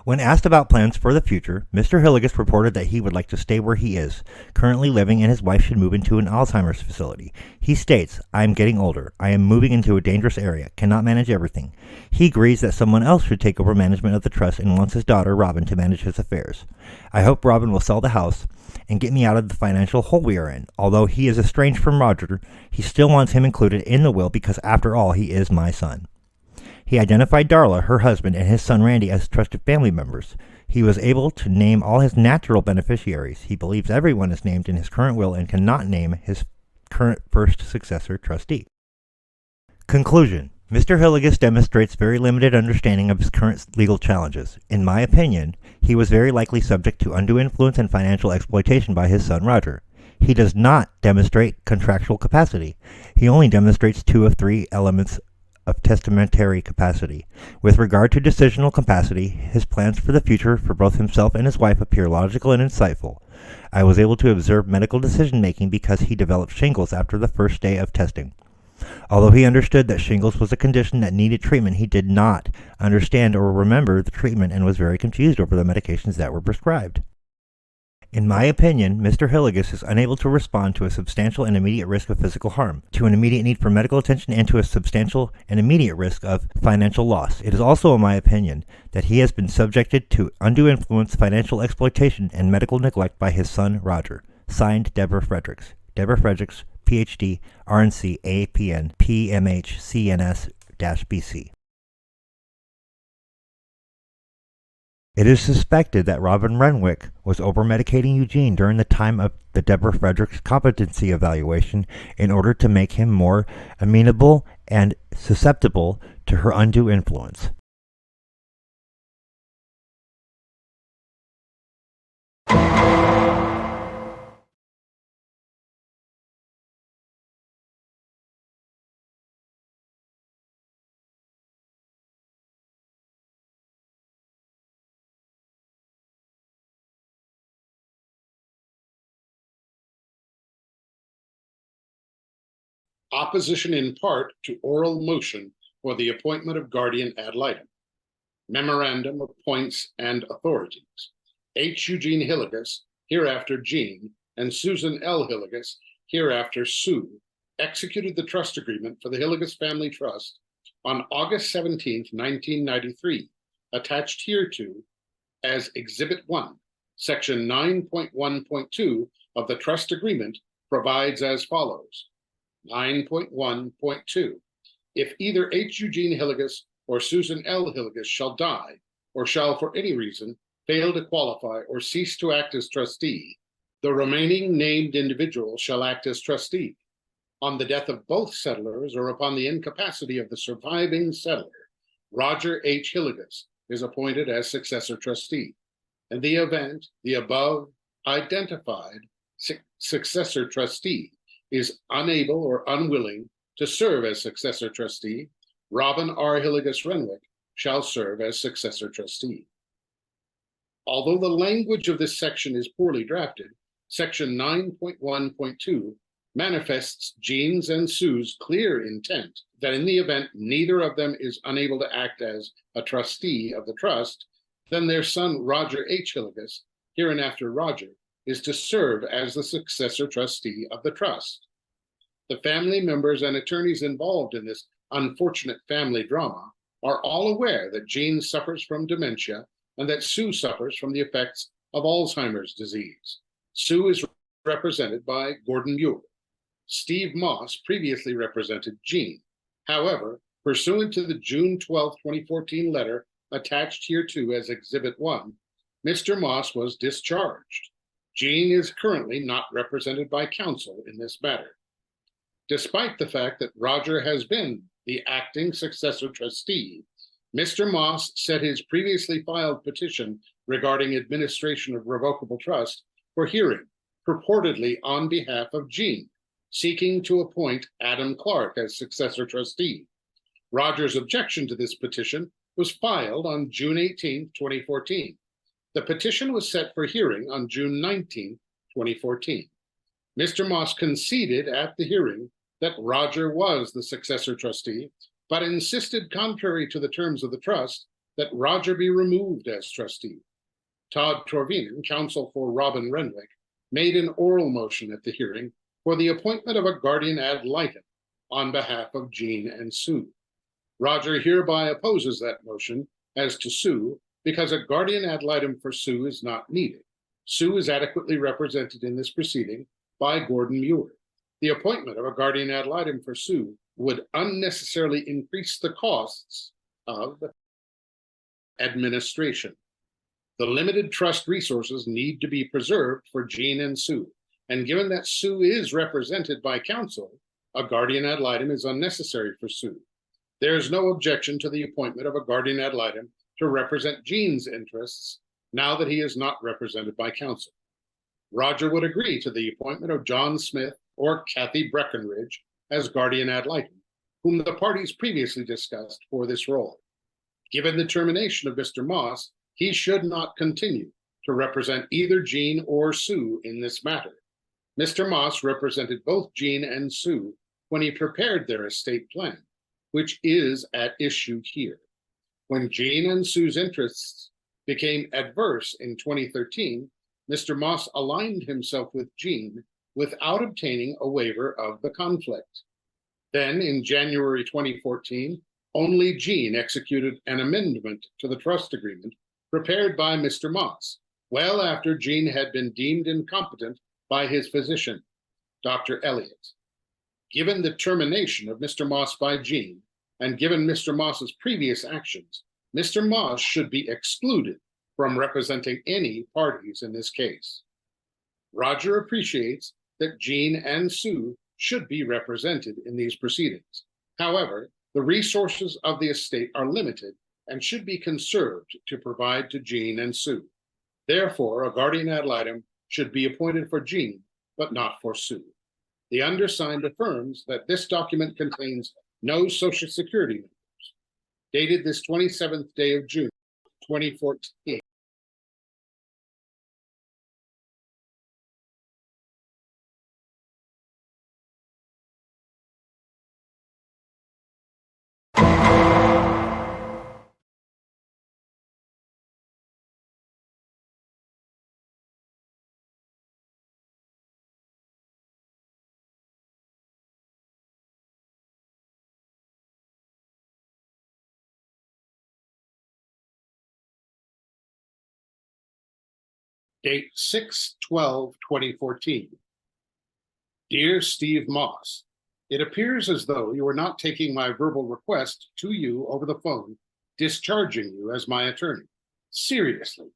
When asked about plans for the future, Mr. Hillygus reported that he would like to stay where he is currently living and his wife should move into an Alzheimer's facility. He states, "I am getting older. I am moving into a dangerous area, cannot manage everything." He agrees that someone else should take over management of the trust and wants his daughter, Robin, to manage his affairs. I hope Robin will sell the house and get me out of the financial hole we are in. Although he is estranged from Roger, he still wants him included in the will because, after all, he is my son. He identified Darla, her husband, and his son Randy as trusted family members. He was able to name all his natural beneficiaries. He believes everyone is named in his current will and cannot name his current first successor trustee. Conclusion. Mr. Hillygus demonstrates very limited understanding of his current legal challenges. In my opinion, he was very likely subject to undue influence and financial exploitation by his son Roger. He does not demonstrate contractual capacity. He only demonstrates 2 of 3 elements of testamentary capacity. With regard to decisional capacity, his plans for the future for both himself and his wife appear logical and insightful. I was able to observe medical decision-making because he developed shingles after the first day of testing. Although he understood that shingles was a condition that needed treatment, he did not understand or remember the treatment and was very confused over the medications that were prescribed. In my opinion, Mr. Hillygus is unable to respond to a substantial and immediate risk of physical harm, to an immediate need for medical attention, and to a substantial and immediate risk of financial loss. It is also in my opinion that he has been subjected to undue influence, financial exploitation, and medical neglect by his son Roger. Signed, Deborah Fredericks. Deborah Fredericks, Ph.D., RNC, APN, PMH, CNS-BC. It is suspected that Robin Renwick was overmedicating Eugene during the time of the Deborah Frederick's competency evaluation in order to make him more amenable and susceptible to her undue influence. Opposition in part to oral motion for the appointment of guardian ad litem. Memorandum of points and authorities. H. Eugene Hillygus, hereafter Gene, and Susan L. Hillygus, hereafter Sue, executed the trust agreement for the Hillygus Family Trust on August 17, 1993, attached hereto as Exhibit 1. Section 9.1.2 of the trust agreement provides as follows. 9.1.2. If either H. Eugene Hillygus or Susan L. Hillygus shall die, or shall for any reason fail to qualify or cease to act as trustee, the remaining named individual shall act as trustee. On the death of both settlers or upon the incapacity of the surviving settler, Roger H. Hillygus is appointed as successor trustee. In the event the above identified successor trustee is unable or unwilling to serve as successor trustee, Robin R. Hillygus Renwick shall serve as successor trustee. Although the language of this section is poorly drafted, Section 9.1.2 manifests Gene's and Sue's clear intent that in the event neither of them is unable to act as a trustee of the trust, then their son Roger H. Hillygus, hereinafter Roger, is to serve as the successor trustee of the trust. The family members and attorneys involved in this unfortunate family drama are all aware that Gene suffers from dementia and that Sue suffers from the effects of Alzheimer's disease. Sue is represented by Gordon Muir. Steve Moss previously represented Gene. However, pursuant to the June 12, 2014 letter attached hereto as Exhibit 1, Mr. Moss was discharged. Gene is currently not represented by counsel in this matter. Despite the fact that Roger has been the acting successor trustee, Mr. Moss set his previously filed petition regarding administration of revocable trust for hearing, purportedly on behalf of Gene, seeking to appoint Adam Clark as successor trustee. Roger's objection to this petition was filed on June 18, 2014. The petition was set for hearing on June 19, 2014. Mr. Moss conceded at the hearing that Roger was the successor trustee, but insisted, contrary to the terms of the trust, that Roger be removed as trustee. Tod.torvinen, counsel for Robin Renwick, made an oral motion at the hearing for the appointment of a guardian ad litem on behalf of Gene and Sue. Roger hereby opposes that motion as to Sue because a guardian ad litem for Sue is not needed. Sue is adequately represented in this proceeding by Gordon Muir. The appointment of a guardian ad litem for Sue would unnecessarily increase the costs of administration. The limited trust resources need to be preserved for Gene and Sue, and given that Sue is represented by counsel, a guardian ad litem is unnecessary for Sue. There is no objection to the appointment of a guardian ad litem to represent Gene's interests now that he is not represented by counsel. Roger would agree to the appointment of John Smith or Kathy Breckenridge as guardian ad litem, whom the parties previously discussed for this role. Given the termination of Mr. Moss, he should not continue to represent either Gene or Sue in this matter. Mr. Moss represented both Gene and Sue when he prepared their estate plan, which is at issue here. When Gene and Sue's interests became adverse in 2013, Mr. Moss aligned himself with Gene without obtaining a waiver of the conflict. Then, in January 2014, only Gene executed an amendment to the trust agreement prepared by Mr. Moss, well after Gene had been deemed incompetent by his physician, Dr. Elliott. Given the termination of Mr. Moss by Gene, and given Mr. Moss's previous actions, Mr. Moss should be excluded from representing any parties in this case. Roger appreciates that Jean and Sue should be represented in these proceedings. However, the resources of the estate are limited and should be conserved to provide to Jean and Sue. Therefore, a guardian ad litem should be appointed for Jean, but not for Sue. The undersigned affirms that this document contains no Social Security numbers. Dated this 27th day of June, 2014. Date 6/12/2014. Dear Steve Moss, it appears as though you are not taking my verbal request to you over the phone, discharging you as my attorney. Seriously,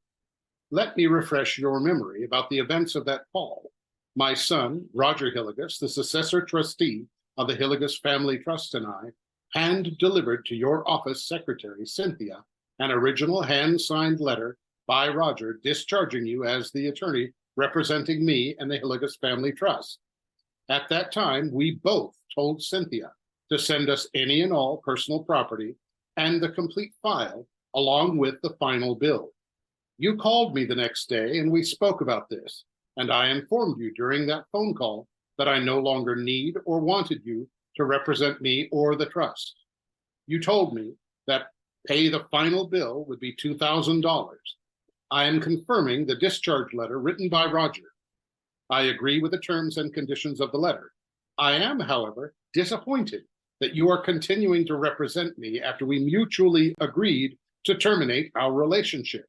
let me refresh your memory about the events of that fall. My son, Roger Hillygus, the successor trustee of the Hillygus Family Trust, and I hand-delivered to your office secretary, Cynthia, an original hand-signed letter by Roger discharging you as the attorney representing me and the Hillygus Family Trust. At that time, we both told Cynthia to send us any and all personal property and the complete file along with the final bill. You called me the next day and we spoke about this, and I informed you during that phone call that I no longer need or wanted you to represent me or the trust. You told me that pay the final bill would be $2,000. I am confirming the discharge letter written by Roger. I agree with the terms and conditions of the letter. I am, however, disappointed that you are continuing to represent me after we mutually agreed to terminate our relationship.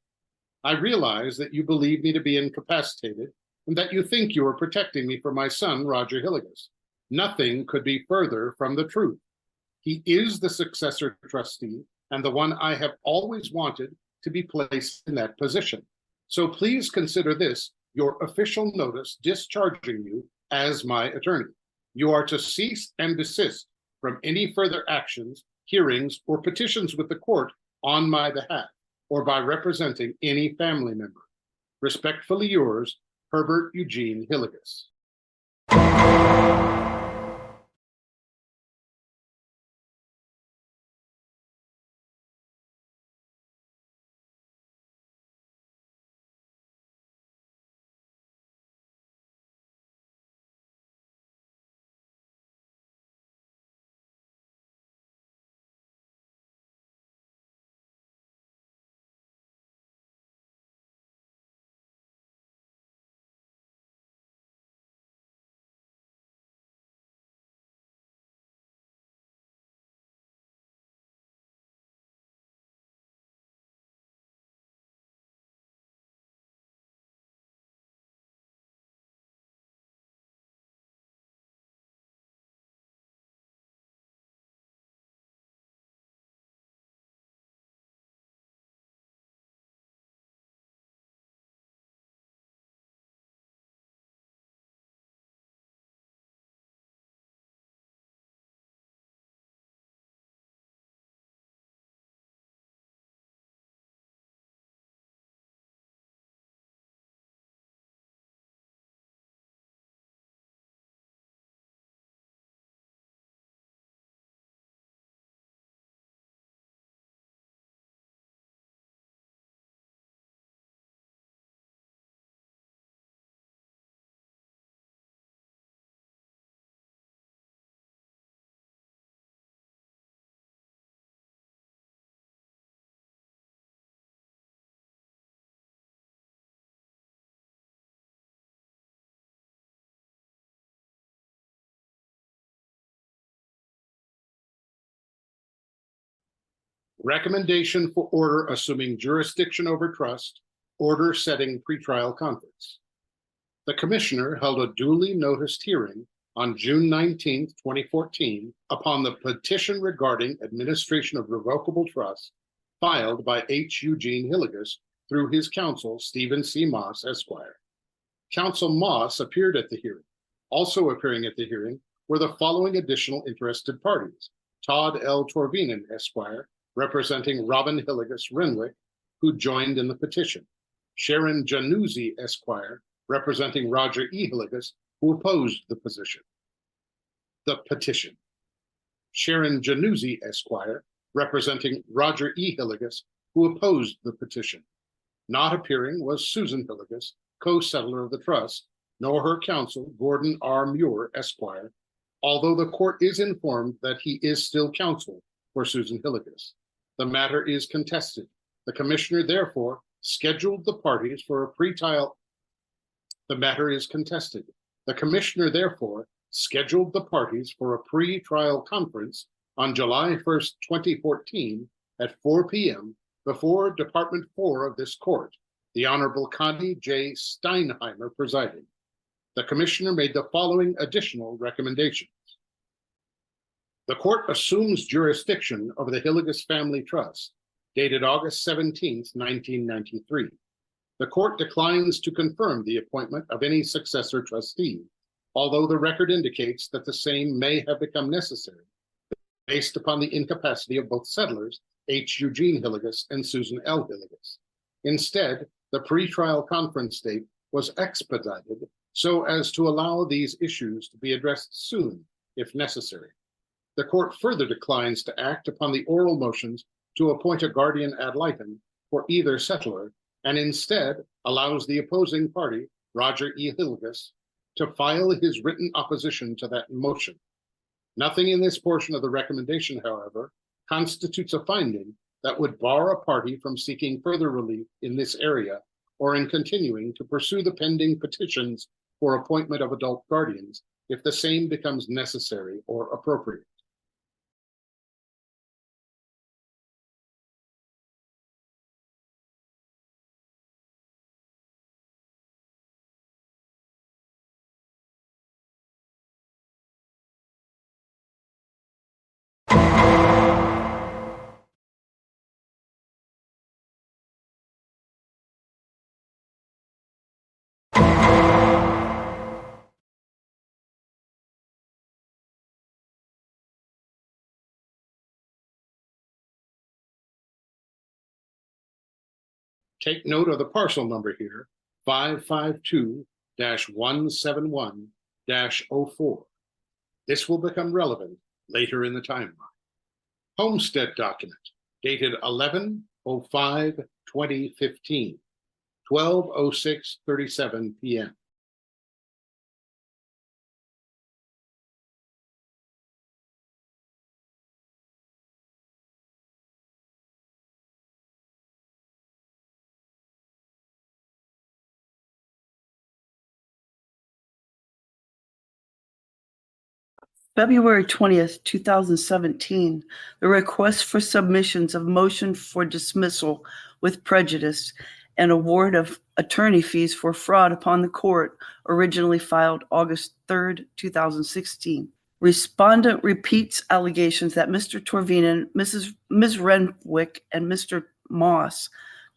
I realize that you believe me to be incapacitated and that you think you are protecting me from my son, Roger Hillygus. Nothing could be further from the truth. He is the successor trustee and the one I have always wanted to be placed in that position. So please consider this your official notice discharging you as my attorney. You are to cease and desist from any further actions, hearings, or petitions with the court on my behalf or by representing any family member. Respectfully yours, Herbert Eugene Hillygus. Recommendation for order assuming jurisdiction over trust, order setting pretrial conference. The commissioner held a duly noticed hearing on June 19, 2014, upon the petition regarding administration of revocable trust filed by H. Eugene Hillygus through his counsel, Stephen.C.Moss, Esquire. Counsel Moss appeared at the hearing. Also appearing at the hearing were the following additional interested parties: tod.torvinen, Esquire, representing robin.renwick, who joined in the petition; Sharon Januzzi, Esquire, representing Roger E. Hillygus, who opposed the petition; Sharon Januzzi, Esquire, representing Roger E. Hillygus, who opposed the petition. Not appearing was Susan Hillygus, co-settler of the trust, nor her counsel, Gordon R. Muir, Esquire, although the court is informed that he is still counsel for Susan Hillygus. The matter is contested. The commissioner therefore scheduled the parties for a pre-trial. The matter is contested. The commissioner therefore scheduled the parties for a pre-trial conference on July 1st, 2014 at 4 p.m. before Department 4 of this court, the Honorable Connie J. Steinheimer presiding. The commissioner made the following additional recommendations. The court assumes jurisdiction over the Hillygus Family Trust, dated August 17, 1993. The court declines to confirm the appointment of any successor trustee, although the record indicates that the same may have become necessary based upon the incapacity of both settlers, H. Eugene Hillygus and Susan L. Hillygus. Instead, the pretrial conference date was expedited so as to allow these issues to be addressed soon, if necessary. The court further declines to act upon the oral motions to appoint a guardian ad litem for either settler, and instead allows the opposing party, Roger E. Hillygus, to file his written opposition to that motion. Nothing in this portion of the recommendation, however, constitutes a finding that would bar a party from seeking further relief in this area or in continuing to pursue the pending petitions for appointment of adult guardians if the same becomes necessary or appropriate. Take note of the parcel number here, 552-171-04. This will become relevant later in the timeline. Homestead document dated 11/05/2015, 12:06:37 p.m. February 20th, 2017, the request for submissions of motion for dismissal with prejudice and award of attorney fees for fraud upon the court, originally filed August 3rd, 2016. Respondent repeats allegations that Mr. Torvinen, Ms. Renwick, and Mr. Moss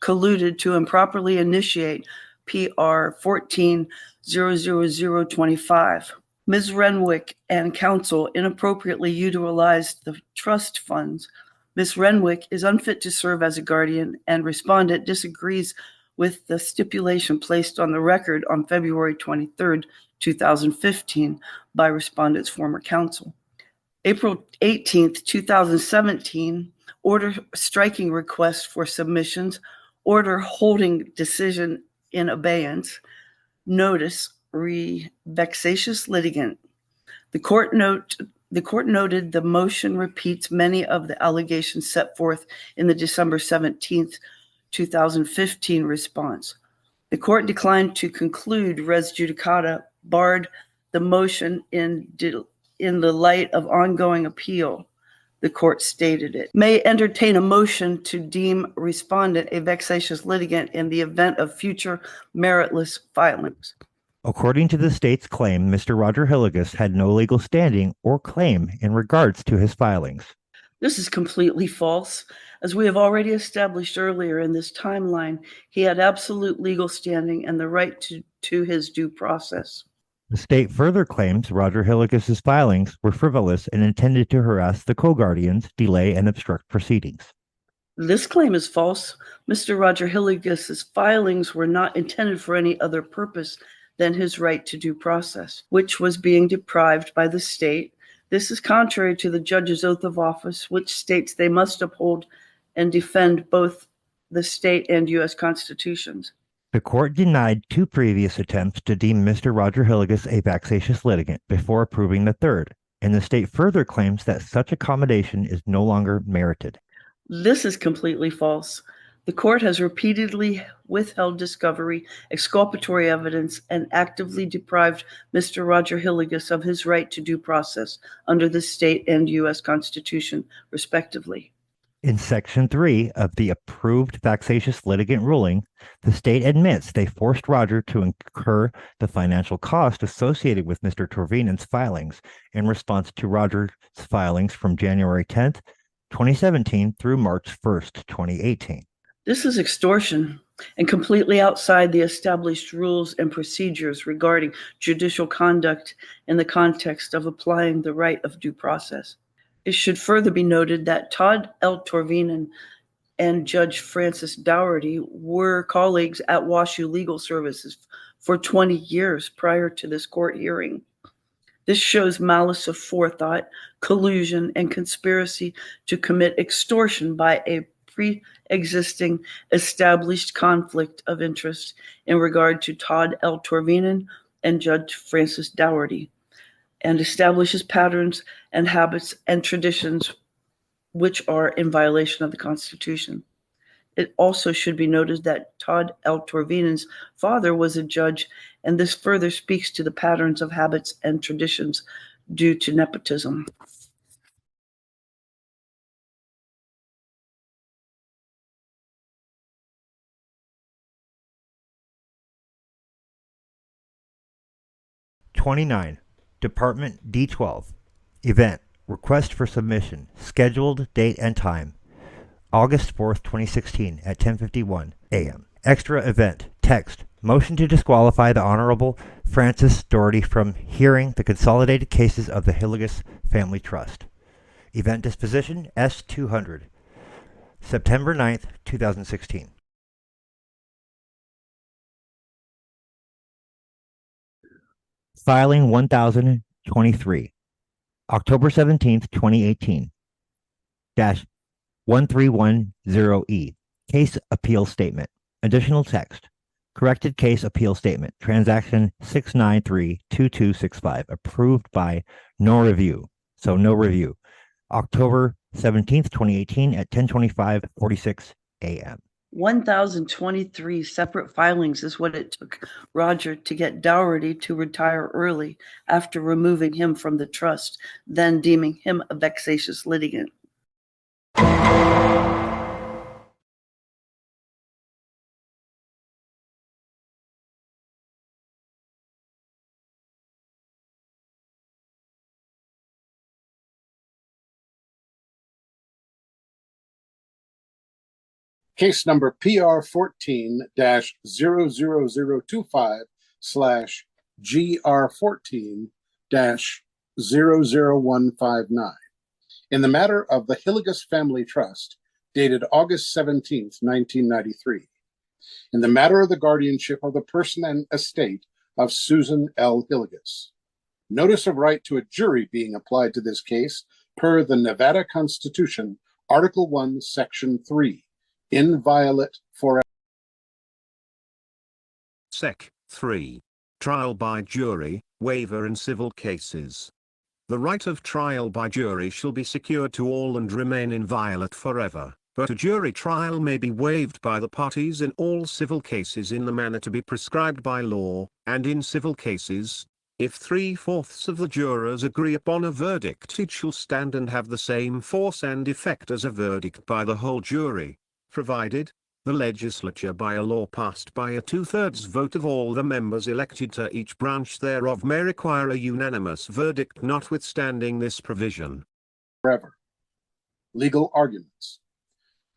colluded to improperly initiate PR 14-00025. Ms. Renwick and counsel inappropriately utilized the trust funds. Ms. Renwick is unfit to serve as a guardian, and respondent disagrees with the stipulation placed on the record on February 23rd, 2015 by respondent's former counsel. April 18th, 2017, order striking request for submissions, order holding decision in abeyance, notice vexatious litigant. The court noted the motion repeats many of the allegations set forth in the December 17th, 2015 response. The court declined to conclude res judicata, barred the motion in the light of ongoing appeal. The court stated it may entertain a motion to deem respondent a vexatious litigant in the event of future meritless filings. According to the state's claim, Mr. Roger Hillygus had no legal standing or claim in regards to his filings. This is completely false. As we have already established earlier in this timeline, he had absolute legal standing and the right to his due process. The state further claims Roger Hilligus's filings were frivolous and intended to harass the co-guardians, delay, and obstruct proceedings. This claim is false. Mr. Roger Hilligus's filings were not intended for any other purpose than his right to due process, which was being deprived by the state. This is contrary to the judge's oath of office, which states they must uphold and defend both the state and U.S. constitutions. The court denied 2 previous attempts to deem Mr. Roger Hilligus a vexatious litigant before approving the third, and the state further claims that such accommodation is no longer merited. This is completely false. The court has repeatedly withheld discovery, exculpatory evidence, and actively deprived Mr. Roger Hilligus of his right to due process under the state and U.S. Constitution, respectively. In Section 3 of the approved vexatious litigant ruling, the state admits they forced Roger to incur the financial cost associated with Mr. Torvinen's filings in response to Roger's filings from January 10th, 2017 through March 1st, 2018. This is extortion and completely outside the established rules and procedures regarding judicial conduct in the context of applying the right of due process. It should further be noted that tod.torvinen and Judge Francis Dougherty were colleagues at WashU Legal Services for 20 years prior to this court hearing. This shows malice of forethought, collusion, and conspiracy to commit extortion by a pre-existing established conflict of interest in regard to tod.torvinen and Judge Francis Dougherty, and establishes patterns and habits and traditions which are in violation of the Constitution. It also should be noted that tod.torvinen's father was a judge, and this further speaks to the patterns of habits and traditions due to nepotism. #29. Department D12. Event. Request for submission. Scheduled date and time. August 4th, 2016 at 10:51 a.m. Extra event. Text. Motion to disqualify the Honorable Francis Doherty from hearing the consolidated cases of the Hilligus Family Trust. Event disposition S200. September 9th, 2016. Filing 1023. October 17th, 2018. -1310E. Case Appeal Statement. Additional text. Corrected Case Appeal Statement. Transaction 6932265. Approved by no review. So no review. October 17th, 2018 at 10:25:46 a.m. 1,023 separate filings is what it took Roger to get Dougherty to retire early after removing him from the trust, then deeming him a vexatious litigant. Case number PR 14-00025/GR 14-00159. In the matter of the Hilligus Family Trust, dated August 17th, 1993. In the matter of the guardianship of the person and estate of Susan L. Hilligus. Notice of right to a jury being applied to this case per the Nevada Constitution, Article 1, Section 3. Inviolate forever. Sec. 3. Trial by jury, waiver in civil cases. The right of trial by jury shall be secured to all and remain inviolate forever, but a jury trial may be waived by the parties in all civil cases in the manner to be prescribed by law, and in civil cases, if 3/4 of the jurors agree upon a verdict, it shall stand and have the same force and effect as a verdict by the whole jury, provided the legislature by a law passed by a 2/3 vote of all the members elected to each branch thereof may require a unanimous verdict notwithstanding this provision. Forever. Legal arguments.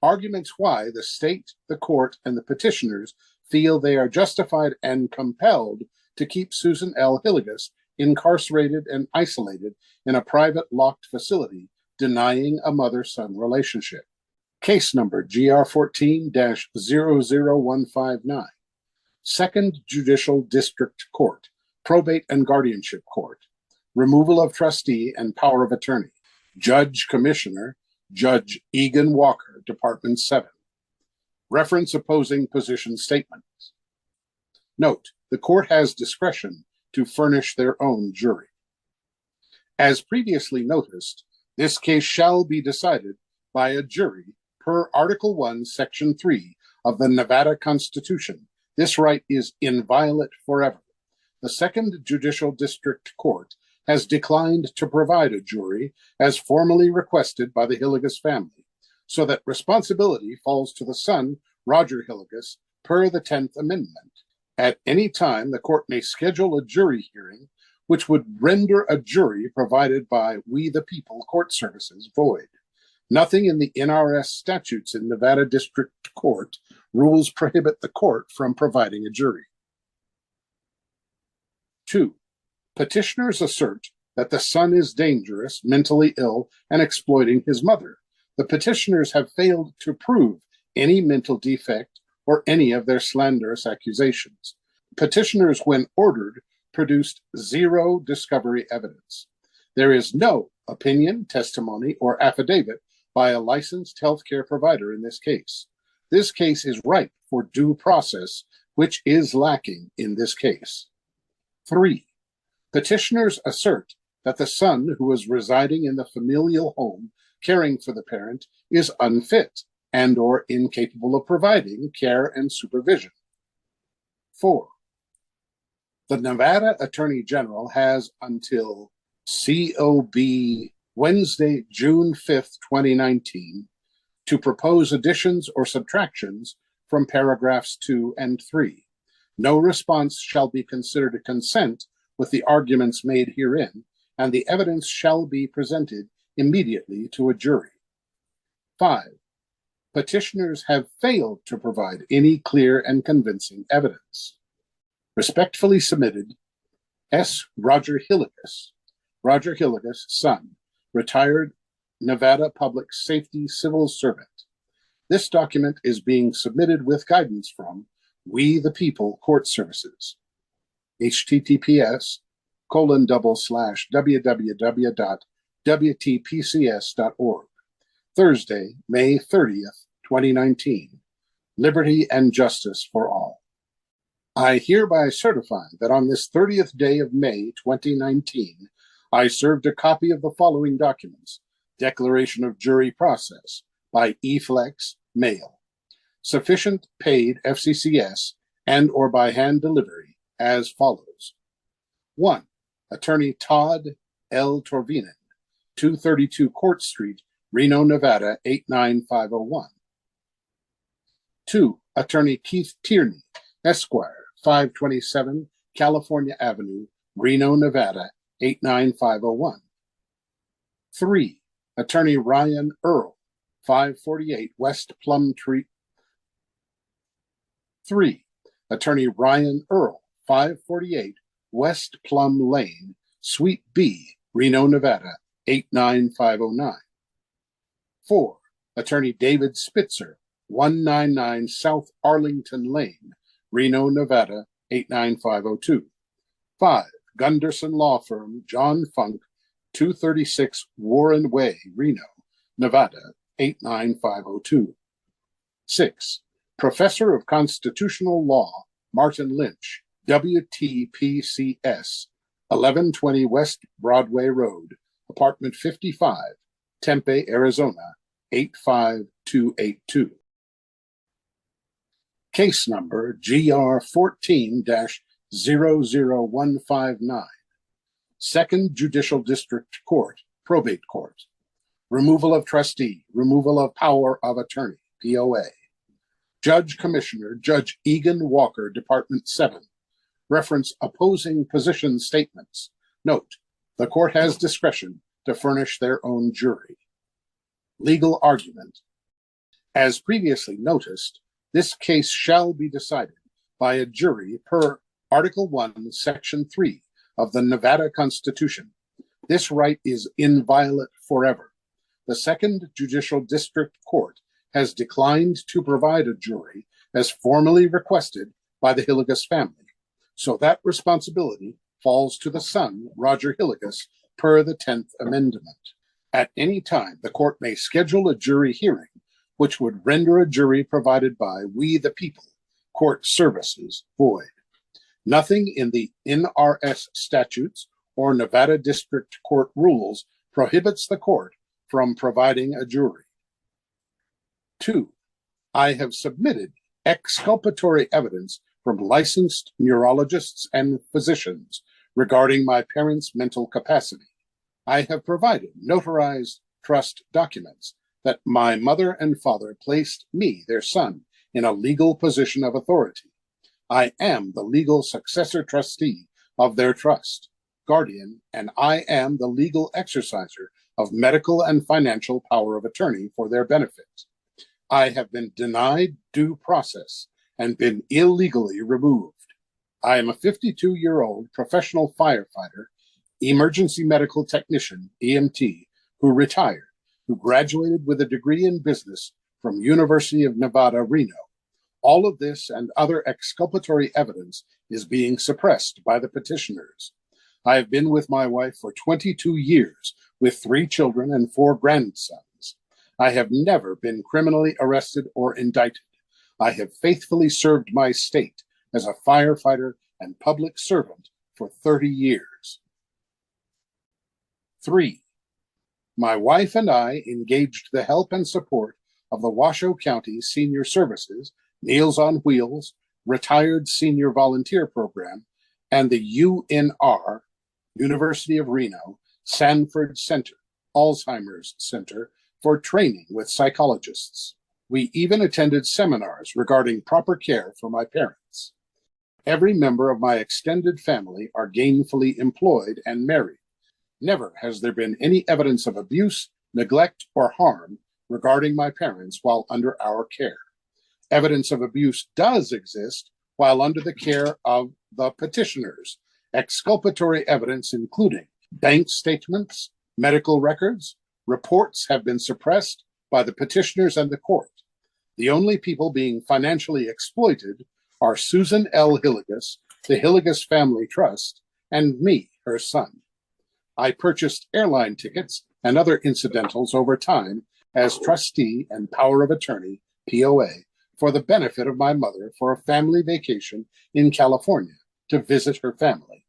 Arguments why the state, the court, and the petitioners feel they are justified and compelled to keep Susan L. Hillygus incarcerated and isolated in a private locked facility, denying a mother-son relationship. Case number GR14-00159. Second Judicial District Court, Probate and Guardianship Court. Removal of trustee and power of attorney. Judge Commissioner, Judge Egan Walker, Department 7. Reference opposing position statements. Note, the court has discretion to furnish their own jury. As previously noticed, this case shall be decided by a jury per Article 1, Section 3 of the Nevada Constitution. This right is inviolate forever. The Second Judicial District Court has declined to provide a jury as formally requested by the Hillygus family, so that responsibility falls to the son, Roger Hillygus, per the 10th Amendment. At any time, the court may schedule a jury hearing which would render a jury provided by We the People Court Services void. Nothing in the NRS statutes in Nevada District Court rules prohibit the court from providing a jury. 2. Petitioners assert that the son is dangerous, mentally ill, and exploiting his mother. The petitioners have failed to prove any mental defect or any of their slanderous accusations. Petitioners, when ordered, produced zero discovery evidence. There is no opinion, testimony, or affidavit by a licensed healthcare provider in this case. This case is ripe for due process, which is lacking in this case. 3. Petitioners assert that the son who is residing in the familial home caring for the parent is unfit and or incapable of providing care and supervision. 4. The Nevada Attorney General has until c.o.g. Wednesday, June 5th, 2019, to propose additions or subtractions from paragraphs 2 and 3. No response shall be considered a consent with the arguments made herein, and the evidence shall be presented immediately to a jury. 5. Petitioners have failed to provide any clear and convincing evidence. Respectfully submitted, S. Roger Hillygus, Roger Hillygus, son, retired Nevada Public Safety Civil Servant. This document is being submitted with guidance from We the People Court Services. https://www.wtpcs.org. Thursday, May 30th, 2019. Liberty and justice for all. I hereby certify that on this 30th day of May 2019, I served a copy of the following documents: Declaration of Jury Process by eFlex mail. Sufficient paid FCCS and or by hand delivery as follows. 1. Attorney tod.torvinen, 232 Court Street, Reno, Nevada, 89501. 2. Attorney Keith Tierney, Esquire, 527 California Avenue, Reno, Nevada, 89501. 3. Attorney Ryan Earl, 548 West Plum Tree. 3. Attorney Ryan Earl, 548 West Plum Lane, Suite B, Reno, Nevada, 89509. 4. Attorney David Spitzer, 199 South Arlington Lane, Reno, Nevada, 89502. 5. Gunderson Law Firm, John Funk, 236 Warren Way, Reno, Nevada, 89502. 6. Professor of Constitutional Law, Martin Lynch, WTPCS, 1120 West Broadway Road, Apartment 55, Tempe, Arizona, 85282. Case number GR14-00159. Second Judicial District Court, Probate Court. Removal of trustee, removal of power of attorney, POA. Judge Commissioner, Judge Egan Walker, Department 7. Reference opposing position statements. Note, the court has discretion to furnish their own jury. Legal argument. As previously noticed, this case shall be decided by a jury per Article 1, Section 3 of the Nevada Constitution. This right is inviolate forever. The Second Judicial District Court has declined to provide a jury as formally requested by the Hillygus family, so that responsibility falls to the son, Roger Hillygus, per the 10th Amendment. At any time, the court may schedule a jury hearing, which would render a jury provided by we the people, court services, void. Nothing in the NRS statutes or Nevada District Court rules prohibits the court from providing a jury. 2. I have submitted exculpatory evidence from licensed neurologists and physicians regarding my parents' mental capacity. I have provided notarized trust documents that my mother and father placed me, their son, in a legal position of authority. I am the legal successor trustee of their trust, guardian, and I am the legal exerciser of medical and financial power of attorney for their benefit. I have been denied due process and been illegally removed. I am a 52-year-old professional firefighter, emergency medical technician, EMT, who retired, who graduated with a degree in business from University of Nevada, Reno. All of this and other exculpatory evidence is being suppressed by the petitioners. I have been with my wife for 22 years, with 3 children and 4 grandsons. I have never been criminally arrested or indicted. I have faithfully served my state as a firefighter and public servant for 30 years. 3. My wife and I engaged the help and support of the Washoe County Senior Services, Meals on Wheels, Retired Senior Volunteer Program, and the UNR, University of Reno, Sanford Center, Alzheimer's Center, for training with psychologists. We even attended seminars regarding proper care for my parents. Every member of my extended family are gainfully employed and married. Never has there been any evidence of abuse, neglect, or harm regarding my parents while under our care. Evidence of abuse does exist while under the care of the petitioners. Exculpatory evidence including bank statements, medical records, reports have been suppressed by the petitioners and the court. The only people being financially exploited are Susan L. Hillygus, the Hillygus Family Trust, and me, her son. I purchased airline tickets and other incidentals over time as trustee and power of attorney, POA, for the benefit of my mother for a family vacation in California to visit her family.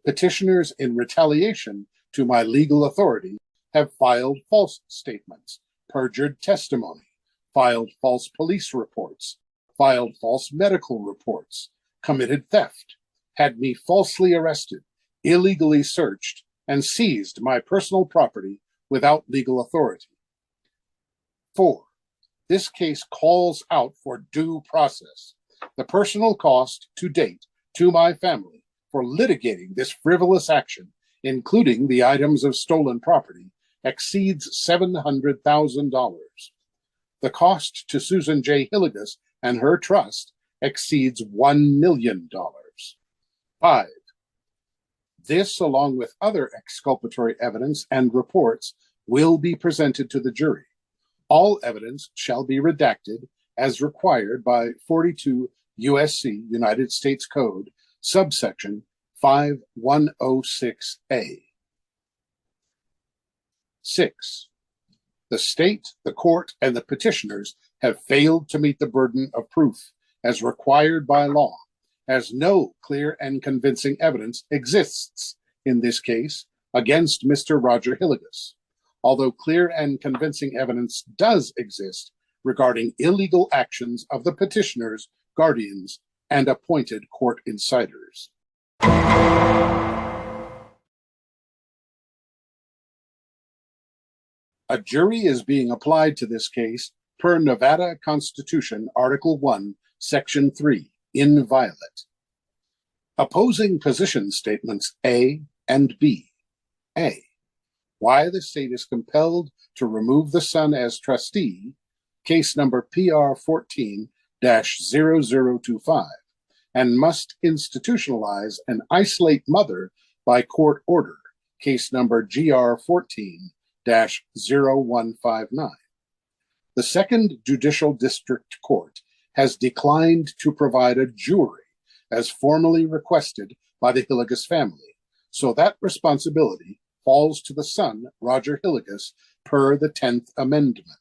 Petitioners, in retaliation to my legal authority, have filed false statements, perjured testimony, filed false police reports, filed false medical reports, committed theft, had me falsely arrested, illegally searched, and seized my personal property without legal authority. 4. This case calls out for due process. The personal cost to date to my family for litigating this frivolous action, including the items of stolen property, exceeds $700,000. The cost to Susan J. Hillygus and her trust exceeds $1 million. 5. This, along with other exculpatory evidence and reports, will be presented to the jury. All evidence shall be redacted as required by 42 U.S.C. United States Code, subsection 5106A. 6. The state, the court, and the petitioners have failed to meet the burden of proof as required by law, as no clear and convincing evidence exists in this case against Mr. Roger Hillygus, although clear and convincing evidence does exist regarding illegal actions of the petitioners, guardians, and appointed court insiders. A jury is being applied to this case per Nevada Constitution, Article 1, Section 3, inviolate. Opposing position statements A and B. A. why the state is compelled to remove the son as trustee, case number PR 14-0025, and must institutionalize and isolate mother by court order, case number GR 14-0159. The Second Judicial District Court has declined to provide a jury as formally requested by the Hillygus family, so that responsibility falls to the son, Roger Hillygus, per the 10th Amendment.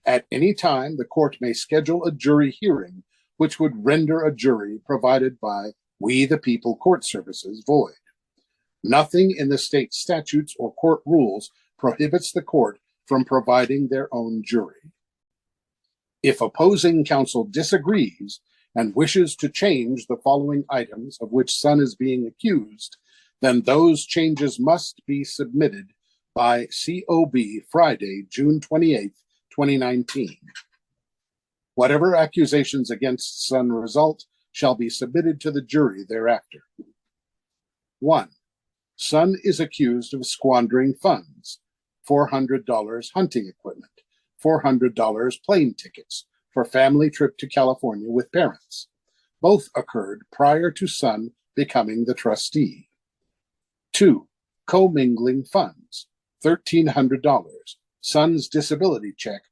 At any time, the court may schedule a jury hearing which would render a jury provided by We the People Court Services void. Nothing in the state statutes or court rules prohibits the court from providing their own jury. If opposing counsel disagrees and wishes to change the following items of which son is being accused, then those changes must be submitted by C.o.g. Friday, June 28, 2019. Whatever accusations against son result shall be submitted to the jury thereafter. 1. Son is accused of squandering funds, $400 hunting equipment, $400 plane tickets for family trip to California with parents. Both occurred prior to son becoming the trustee. 2. Commingling funds, $1,300. Son's disability check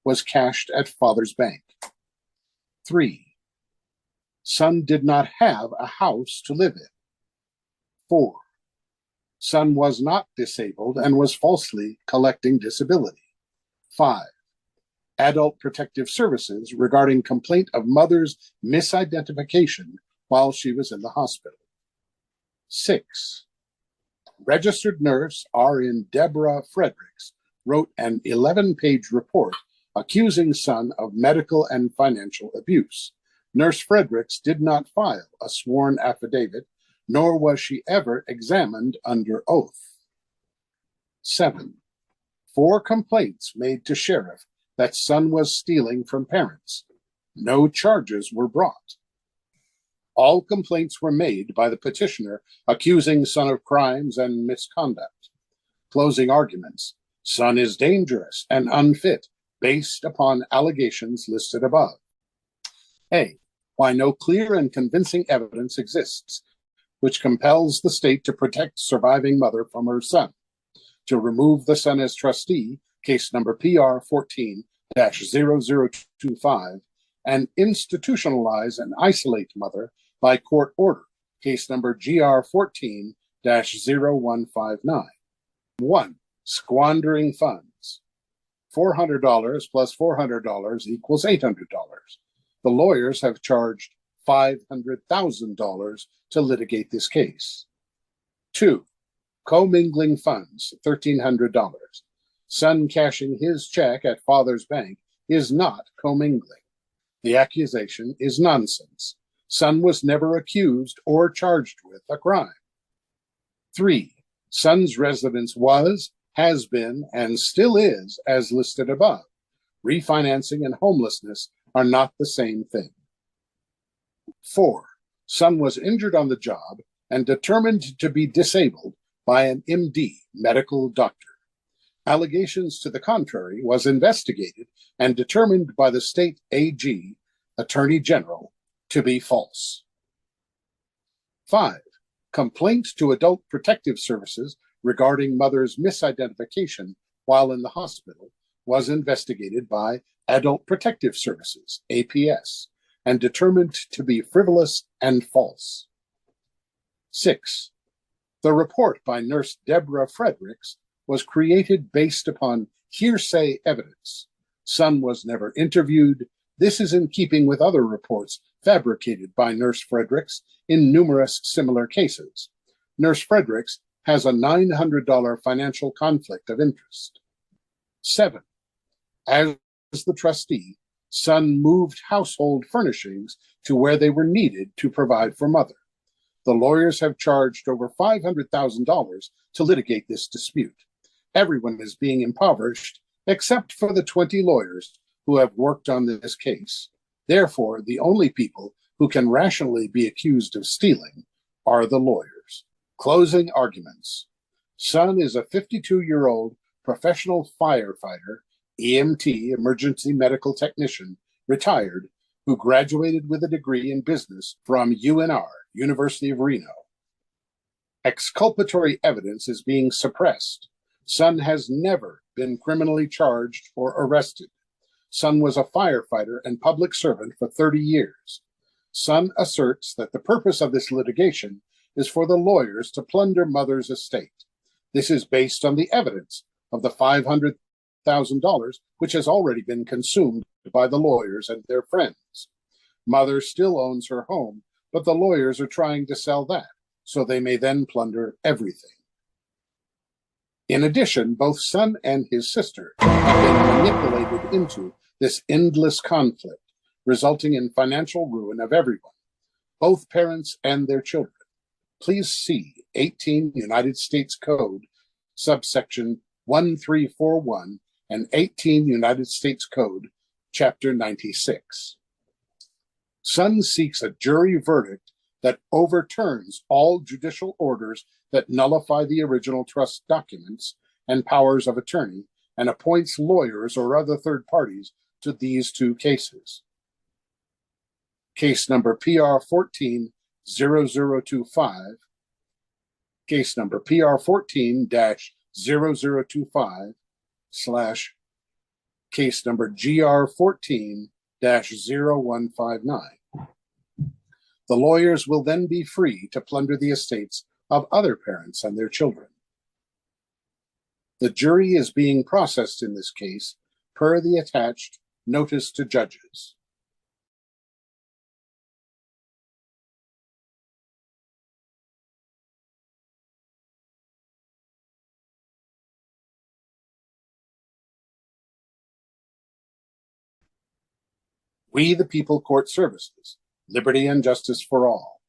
was cashed at father's bank. 3. Son did not have a house to live in. 4. Son was not disabled and was falsely collecting disability. 5. Adult Protective Services regarding complaint of mother's misidentification while she was in the hospital. 6. Registered nurse R.N. Deborah Fredericks wrote an 11-page report accusing son of medical and financial abuse. Nurse Fredericks did not file a sworn affidavit, nor was she ever examined under oath. 7. 4 complaints made to sheriff that son was stealing from parents. No charges were brought. All complaints were made by the petitioner accusing son of crimes and misconduct. Closing arguments. Son is dangerous and unfit based upon allegations listed above. A. Why no clear and convincing evidence exists which compels the state to protect surviving mother from her son. To remove the son as trustee, case number PR 14-0025, and institutionalize and isolate mother by court order, case number GR 14-0159. 1. Squandering funds. $400 plus $400 equals $800. The lawyers have charged $500,000 to litigate this case. 2. Commingling funds, $1,300. Son cashing his check at father's bank is not commingling. The accusation is nonsense. Son was never accused or charged with a crime. 3. Son's residence was, has been, and still is as listed above. Refinancing and homelessness are not the same thing. 4. Son was injured on the job and determined to be disabled by an MD, medical doctor. Allegations to the contrary was investigated and determined by the state AG, Attorney General, to be false. 5. Complaint to Adult Protective Services regarding mother's misidentification while in the hospital was investigated by Adult Protective Services, APS, and determined to be frivolous and false. 6. The report by Nurse Deborah Fredericks was created based upon hearsay evidence. Son was never interviewed. This is in keeping with other reports fabricated by Nurse Fredericks in numerous similar cases. Nurse Fredericks has a $900 financial conflict of interest. 7. As the trustee, son moved household furnishings to where they were needed to provide for mother. The lawyers have charged over $500,000 to litigate this dispute. Everyone is being impoverished except for the 20 lawyers who have worked on this case. Therefore, the only people who can rationally be accused of stealing are the lawyers. Closing arguments. Son is a 52-year-old professional firefighter, EMT, emergency medical technician, retired, who graduated with a degree in business from UNR, University of Reno. Exculpatory evidence is being suppressed. Son has never been criminally charged or arrested. Son was a firefighter and public servant for 30 years. Son asserts that the purpose of this litigation is for the lawyers to plunder mother's estate. This is based on the evidence of the $500,000, which has already been consumed by the lawyers and their friends. Mother still owns her home, but the lawyers are trying to sell that, so they may then plunder everything. In addition, both Son and his sister have been manipulated into this endless conflict, resulting in financial ruin of everyone, both parents and their children. Please see 18 United States Code, subsection 1341, and 18 United States Code, Chapter 96. Son seeks a jury verdict that overturns all judicial orders that nullify the original trust documents and powers of attorney and appoints lawyers or other third parties to these two cases. Case number PR 14-0025, case number PR 14-0025 / case number GR 14-0159. The lawyers will then be free to plunder the estates of other parents and their children. The jury is being processed in this case per the attached notice to judges. We the People Court Services, Liberty and Justice for All,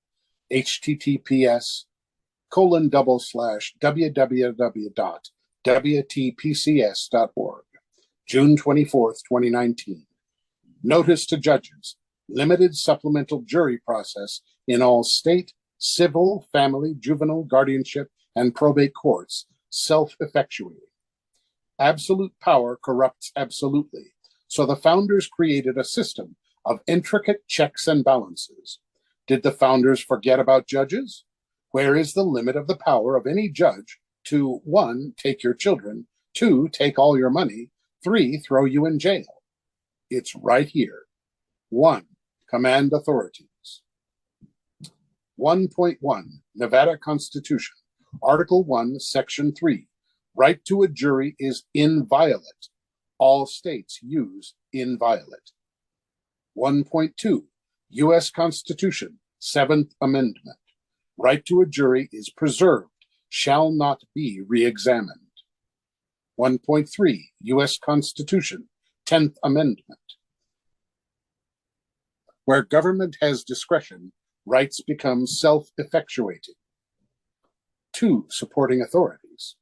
https://www.wtpcs.org, June 24th, 2019. Notice to judges, limited supplemental jury process in all state, civil, family, juvenile, guardianship, and probate courts, self-effectuating. Absolute power corrupts absolutely. So the founders created a system of intricate checks and balances. Did the founders forget about judges? Where is the limit of the power of any judge to 1, take your children, 2, take all your money, 3, throw you in jail? It's right here. 1, command authorities. 1.1 Nevada Constitution, Article 1, Section 3. Right to a jury is inviolate. All states use inviolate. 1.2 U.S. Constitution, 7th Amendment. Right to a jury is preserved, shall not be re-examined. 1.3 U.S. Constitution, 10th Amendment. Where government has discretion, rights become self-effectuating. 2 supporting authorities.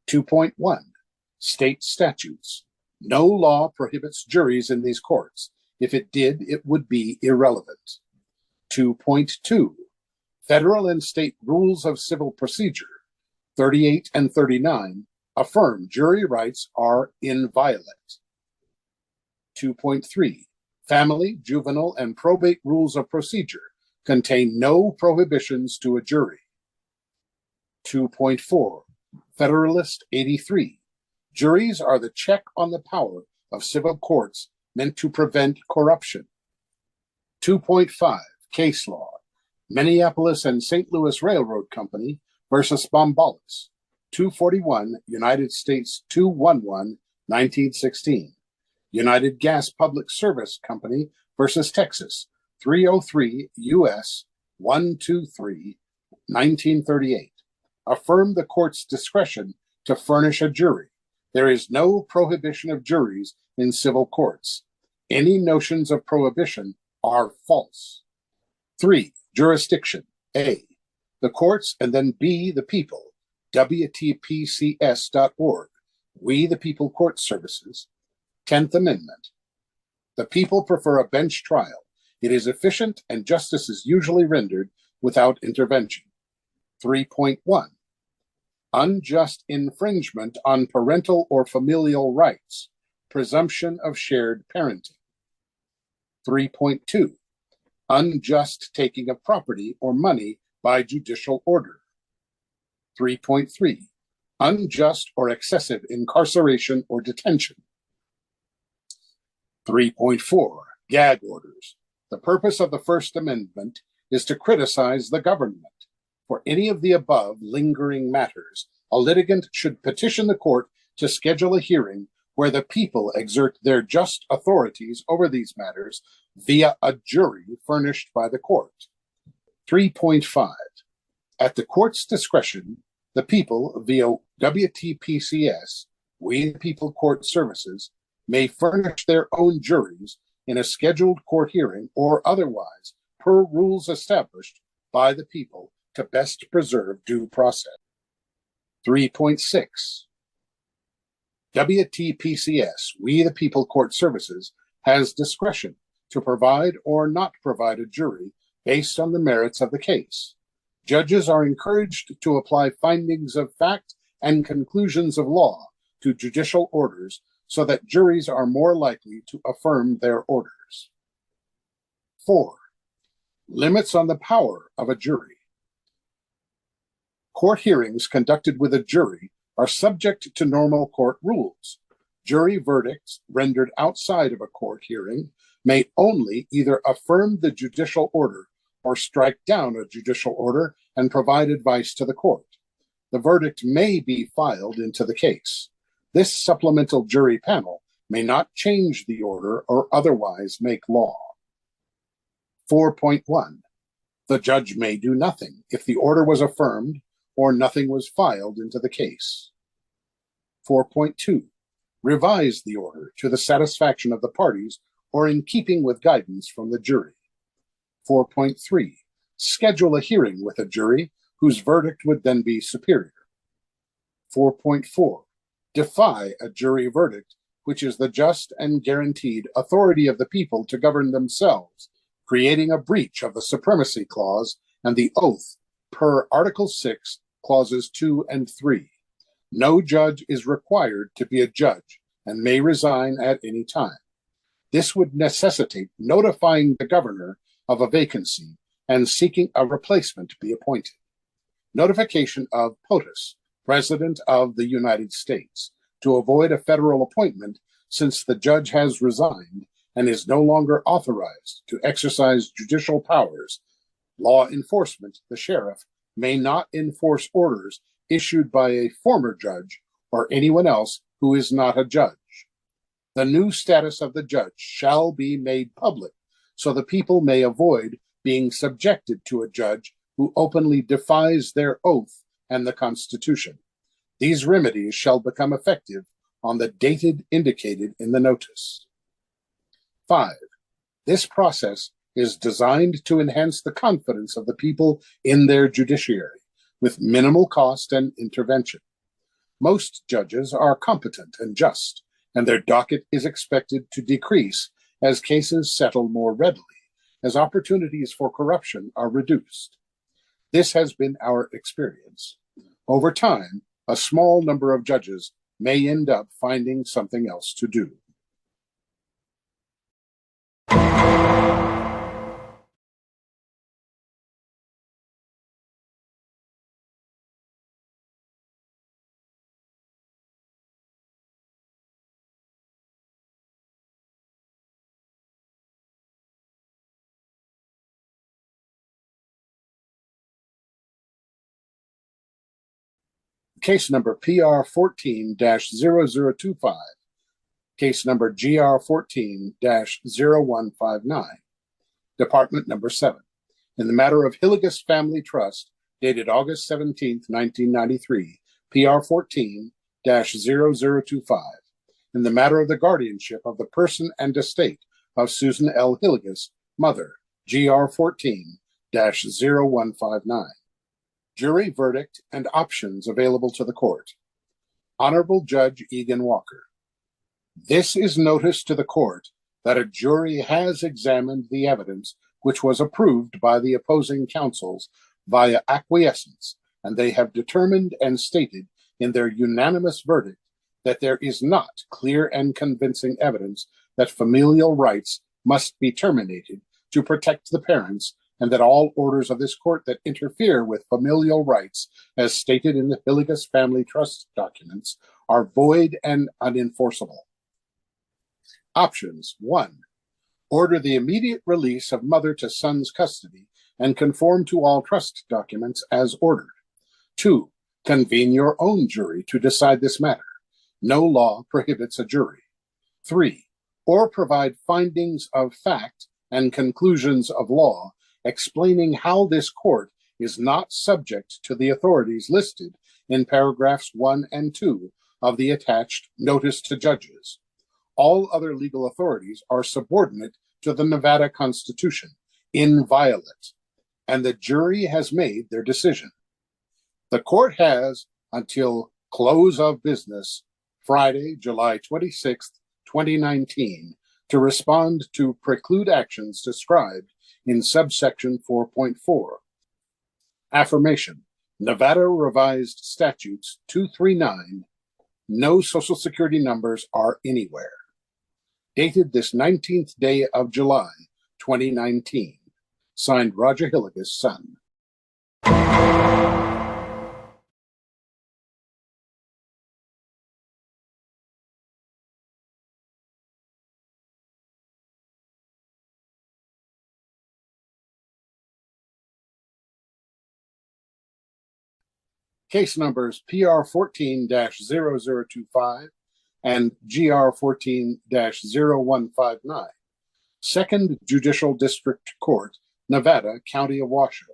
2.1 State statutes. No law prohibits juries in these courts. If it did, it would be irrelevant. 2.2 Federal and state rules of civil procedure, 38 and 39, affirm jury rights are inviolate. 2.3 Family, juvenile, and probate rules of procedure contain no prohibitions to a jury. 2.4 Federalist 83. Juries are the check on the power of civil courts meant to prevent corruption. 2.5 Case law. Minneapolis and St. Louis Railroad Company versus Bombolis, 241 United States 211, 1916. United Gas Public Service Company versus Texas, 303 U.S. 123, 1938. Affirm the court's discretion to furnish a jury. There is no prohibition of juries in civil courts. Any notions of prohibition are false. 3. Jurisdiction. A. The courts, and then B. The people. WTPCS.org. We the People Court Services. 10th Amendment. The people prefer a bench trial. It is efficient and justice is usually rendered without intervention. 3.1. unjust infringement on parental or familial rights, presumption of shared parenting. 3.2, unjust taking of property or money by judicial order. 3.3, unjust or excessive incarceration or detention. 3.4, gag orders. The purpose of the First Amendment is to criticize the government. For any of the above lingering matters, a litigant should petition the court to schedule a hearing where the people exert their just authorities over these matters via a jury furnished by the court. 3.5. At the court's discretion, the people via WTPCS, We the People Court Services, may furnish their own juries in a scheduled court hearing or otherwise per rules established by the people to best preserve due process. 3.6. WTPCS, We the People Court Services, has discretion to provide or not provide a jury based on the merits of the case. Judges are encouraged to apply findings of fact and conclusions of law to judicial orders so that juries are more likely to affirm their orders. 4. Limits on the power of a jury. Court hearings conducted with a jury are subject to normal court rules. Jury verdicts rendered outside of a court hearing may only either affirm the judicial order or strike down a judicial order and provide advice to the court. The verdict may be filed into the case. This supplemental jury panel may not change the order or otherwise make law. 4.1. The judge may do nothing if the order was affirmed or nothing was filed into the case. 4.2. Revise the order to the satisfaction of the parties or in keeping with guidance from the jury. 4.3. Schedule a hearing with a jury whose verdict would then be superior. 4.4. Defy a jury verdict which is the just and guaranteed authority of the people to govern themselves, creating a breach of the Supremacy Clause and the oath per Article 6, Clauses 2 and 3. No judge is required to be a judge and may resign at any time. This would necessitate notifying the governor of a vacancy and seeking a replacement be appointed. Notification of POTUS, President of the United States, to avoid a federal appointment since the judge has resigned and is no longer authorized to exercise judicial powers. Law enforcement, the sheriff, may not enforce orders issued by a former judge or anyone else who is not a judge. The new status of the judge shall be made public so the people may avoid being subjected to a judge who openly defies their oath and the Constitution. These remedies shall become effective on the date indicated in the notice. 5. This process is designed to enhance the confidence of the people in their judiciary with minimal cost and intervention. Most judges are competent and just, and their docket is expected to decrease as cases settle more readily, as opportunities for corruption are reduced. This has been our experience. Over time, a small number of judges may end up finding something else to do. Case number PR14-0025, case number GR14-0159, Department number 7, in the matter of Hillygus Family Trust, dated August 17, 1993, PR14-0025, in the matter of the guardianship of the person and estate of Susan L. Hillygus, mother, GR14-0159. Jury verdict and options available to the court. Honorable Judge Egan Walker. This is notice to the court that a jury has examined the evidence which was approved by the opposing counsels via acquiescence and they have determined and stated in their unanimous verdict that there is not clear and convincing evidence that familial rights must be terminated to protect the parents, and that all orders of this court that interfere with familial rights, as stated in the Hillygus Family Trust documents, are void and unenforceable. Options: 1. Order the immediate release of mother to son's custody and conform to all trust documents as ordered. 2. Convene your own jury to decide this matter. No law prohibits a jury. 3. Or provide findings of fact and conclusions of law explaining how this court is not subject to the authorities listed in paragraphs 1 and 2 of the attached notice to judges. All other legal authorities are subordinate to the Nevada Constitution, inviolate, and the jury has made their decision. The court has until close of business, Friday, July 26th, 2019, to respond to preclude actions described in subsection 4.4. Affirmation: Nevada Revised Statutes 239, no Social Security numbers are anywhere. Dated this 19th day of July, 2019. Signed, Roger Hillygus, son. Case numbers PR 14-0025 and GR 14-0159. Second Judicial District Court, Nevada, County of Washoe.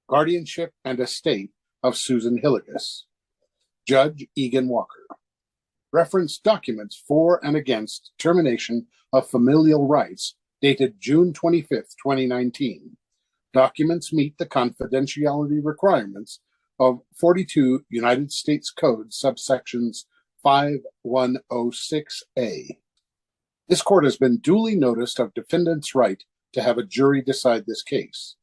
Guardianship and Estate of Susan Hillygus. Judge Egan Walker. Reference documents for and against termination of familial rights dated June 25th, 2019. Documents meet the confidentiality requirements of 42 United States Code subsections 5106A. This court has been duly noticed of defendant's right to have a jury decide this case.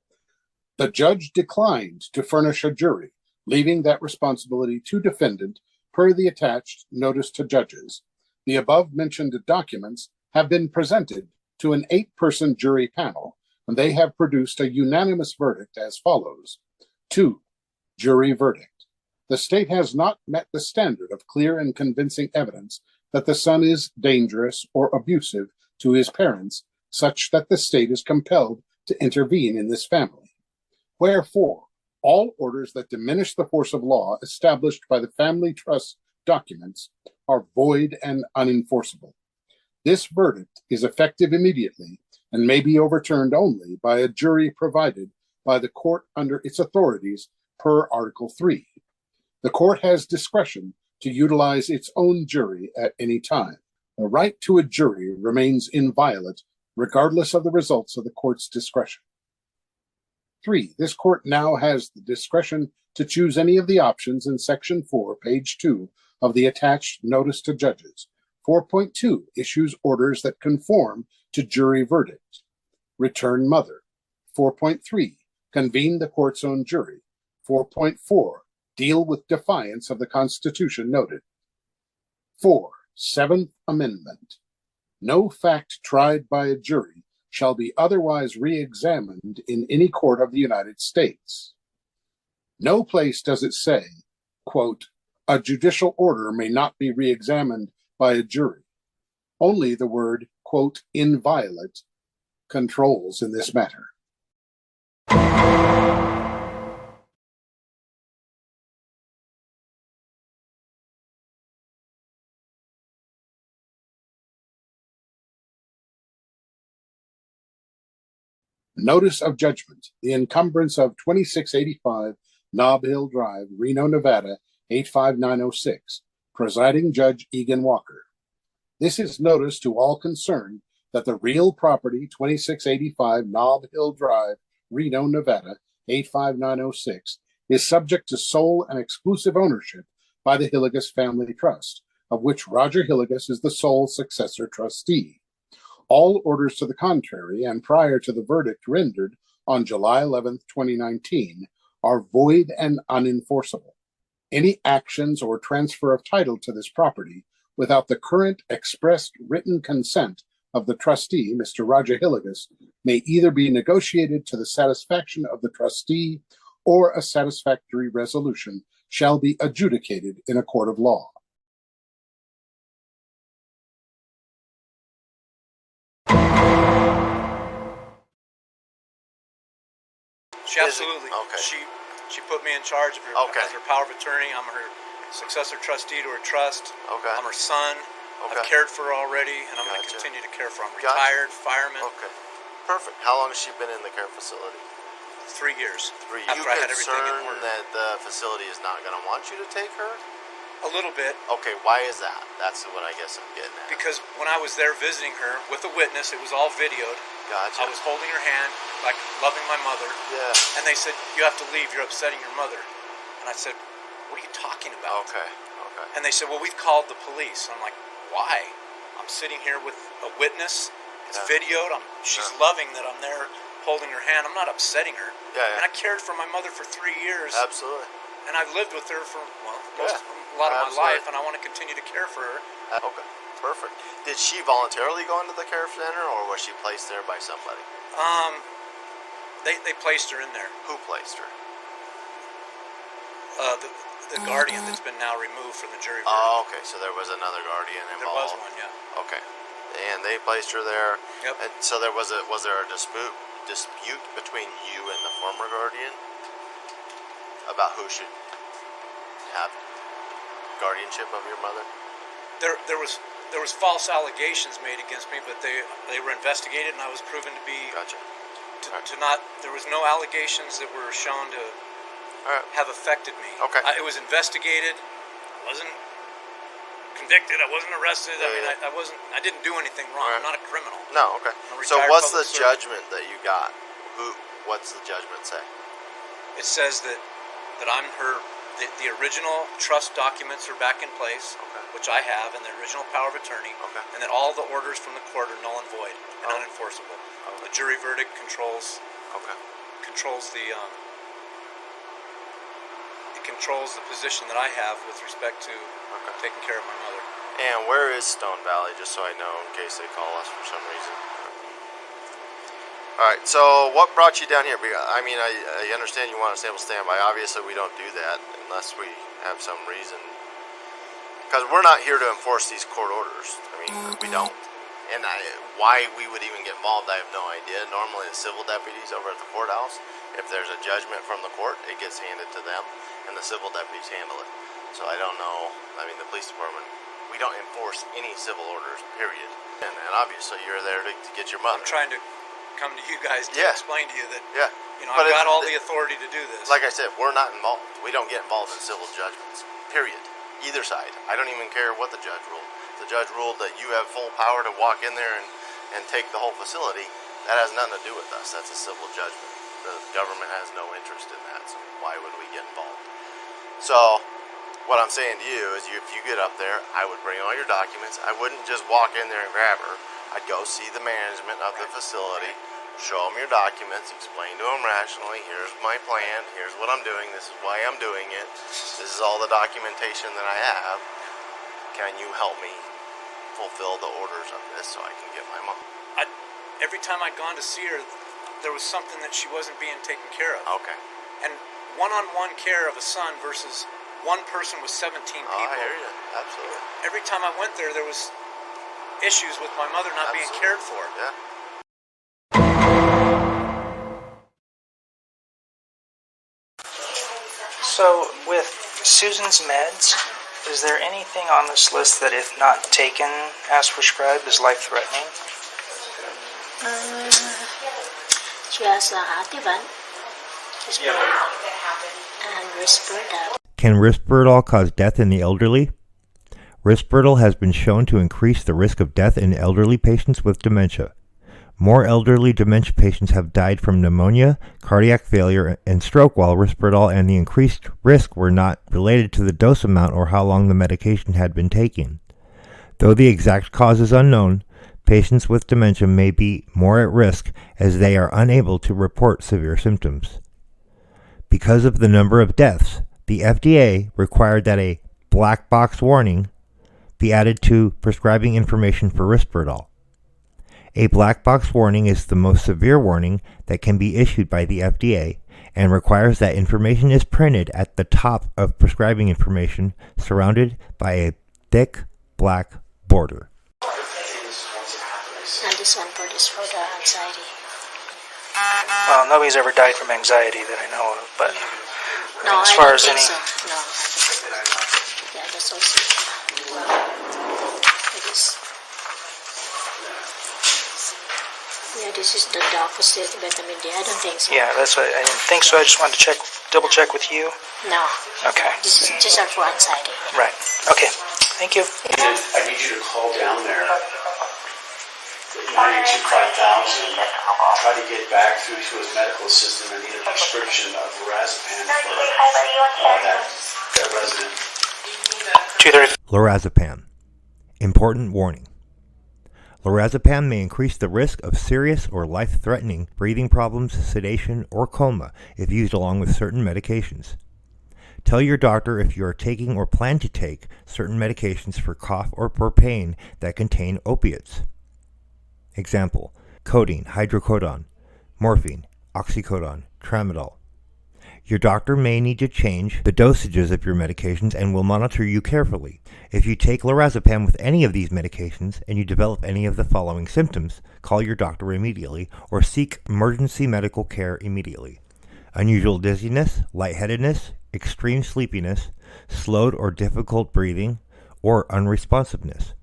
The judge declined to furnish a jury, leaving that responsibility to defendant per the attached notice to judges. The above-mentioned documents have been presented to an 8-person jury panel, and they have produced a unanimous verdict as follows. 2. Jury verdict: the state has not met the standard of clear and convincing evidence that the son is dangerous or abusive to his parents, such that the state is compelled to intervene in this family. Wherefore, all orders that diminish the force of law established by the family trust documents are void and unenforceable. This verdict is effective immediately and may be overturned only by a jury provided by the court under its authorities per Article 3. The court has discretion to utilize its own jury at any time. The right to a jury remains inviolate regardless of the results of the court's discretion. 3. This court now has the discretion to choose any of the options in Section 4, page 2 of the attached notice to judges. 4.2 issues orders that conform to jury verdict. Return mother. 4.3 convene the court's own jury. 4.4 deal with defiance of the Constitution noted. 4. Seventh Amendment. No fact tried by a jury shall be otherwise re-examined in any court of the United States. No place does it say, quote, a judicial order may not be re-examined by a jury. Only the word, quote, inviolate controls in this matter. Notice of judgment. The encumbrance of 2685 Nob Hill Drive, Reno, Nevada, 85906. Presiding Judge Egan Walker. This is notice to all concerned that the real property, 2685 Nob Hill Drive, Reno, Nevada, 85906, is subject to sole and exclusive ownership by the Hillygus Family Trust, of which Roger Hillygus is the sole successor trustee. All orders to the contrary, and prior to the verdict rendered on July 11, 2019, are void and unenforceable. Any actions or transfer of title to this property without the current expressed written consent of the trustee, Mr. Roger Hillygus, may either be negotiated to the satisfaction of the trustee or a satisfactory resolution shall be adjudicated in a court of law. Absolutely. Okay. She put me in charge of her as her power of attorney. I'm her successor trustee to her trust. Okay. I'm her son. Okay. I've cared for her already, and I'm going to continue to care for her. I'm retired fireman. Okay. Perfect. How long has she been in the care facility? 3 years. 3 years. After I had everything in order. That the facility is not going to want you to take her? A little bit. Okay, why is that? That's what I guess I'm getting at. Because when I was there visiting her with a witness, it was all videoed. Gotcha. I was holding her hand, like loving my mother. Yeah. And they said, "You have to leave. You're upsetting your mother." And I said, "What are you talking about?" Okay. And they said, "Well, we've called the police." And I'm like, "Why? I'm sitting here with a witness. It's videoed. She's loving that I'm there holding her hand. I'm not upsetting her. And I cared for my mother for 3 years. Absolutely. And I've lived with her for, a lot of my life, and I want to continue to care for her." Okay. Perfect. Did she voluntarily go into the care center, or was she placed there by somebody? They placed her in there. Who placed her? The guardian that's been now removed from the jury verdict. Oh, okay. So there was another guardian involved. There was one, yeah. Okay. And they placed her there. Yep. And so was there a dispute between you and the former guardian about who should have guardianship of your mother? There was false allegations made against me, but they were investigated, and I was proven to be Gotcha. There was no allegations that were shown to have affected me. Okay. It was investigated. I wasn't convicted. I wasn't arrested. I didn't do anything wrong. I'm not a criminal. No. Okay. So what's the judgment that you got? What's the judgment say? It says that I'm her. The original trust documents are back in place, which I have, and the original power of attorney, and that all the orders from the court are null and void and unenforceable. The jury verdict controls the position that I have with respect to taking care of my mother. And where is Stone Valley, just so I know in case they call us for some reason? Alright, so what brought you down here? I mean, I understand you want a stable standby. Obviously, we don't do that unless we have some reason. Because we're not here to enforce these court orders. I mean, we don't. And why we would even get involved, I have no idea. Normally, the civil deputies over at the courthouse, if there's a judgment from the court, it gets handed to them, and the civil deputies handle it. So I don't know. I mean, the police department, we don't enforce any civil orders, period. And obviously, you're there to get your mother. I'm trying to come to you guys to explain to you that I've got all the authority to do this. Like I said, we're not involved. We don't get involved in civil judgments, period. Either side. I don't even care what the judge ruled. If the judge ruled that you have full power to walk in there and take the whole facility, that has nothing to do with us. That's a civil judgment. The government has no interest in that, so why would we get involved? So what I'm saying to you is if you get up there, I would bring all your documents. I wouldn't just walk in there and grab her. I'd go see the management of the facility, show them your documents, explain to them rationally, here's my plan, here's what I'm doing, this is why I'm doing it, this is all the documentation that I have. Can you help me fulfill the orders of this so I can get my mom? Every time I'd gone to see her, there was something that she wasn't being taken care of. Okay. And one-on-one care of a son versus one person with 17 people. Oh, I hear you. Absolutely. Every time I went there was issues with my mother not being cared for. Yeah. So, with Susan's meds, is there anything on this list that, if not taken as prescribed, is life-threatening? Just Ativan, and Risperdal. Can Risperdal cause death in the elderly? Risperdal has been shown to increase the risk of death in elderly patients with dementia. More elderly dementia patients have died from pneumonia, cardiac failure, and stroke, while Risperdal and the increased risk were not related to the dose amount or how long the medication had been taken. Though the exact cause is unknown, patients with dementia may be more at risk as they are unable to report severe symptoms. Because of the number of deaths, the FDA required that a black box warning be added to prescribing information for Risperdal. A black box warning is the most severe warning that can be issued by the FDA and requires that information is printed at the top of prescribing information surrounded by a thick black border. And this one is for the anxiety. Well, nobody's ever died from anxiety that I know of, but No, as I far don't as think any, so. No. Yeah, that's also. It is. Yeah, this is the opposite vitamin D. I don't think so. yeah, that's what I didn't think so. I just wanted to double check with you. No. Okay. This is just are for anxiety. Right. Okay. Thank you. I need you to call down there. 982-5000. Try to get back through to his medical assistant. I need a prescription of lorazepam for that resident. 2:30. Lorazepam. Important warning. Lorazepam may increase the risk of serious or life-threatening breathing problems, sedation, or coma if used along with certain medications. Tell your doctor if you are taking or plan to take certain medications for cough or for pain that contain opiates. Example: codeine, hydrocodone, morphine, oxycodone, tramadol. Your doctor may need to change the dosages of your medications and will monitor you carefully. If you take lorazepam with any of these medications and you develop any of the following symptoms, call your doctor immediately or seek emergency medical care immediately: unusual dizziness, lightheadedness, extreme sleepiness, slowed or difficult breathing, or unresponsiveness.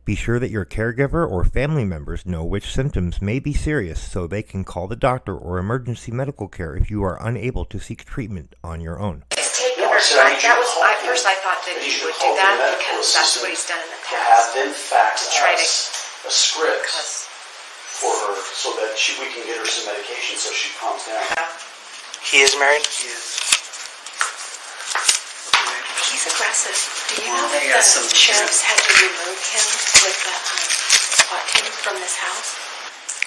Be sure that your caregiver or family members know which symptoms may be serious so they can call the doctor or emergency medical care if you are unable to seek treatment on your own. At first I thought that he would do that because that's what he's done in the To have past. them fax Try to- us a script for her so that we can get her some medication so she calms down. He is married? He's aggressive. Do you know that the sheriffs had to remove him with the SWAT team from this house?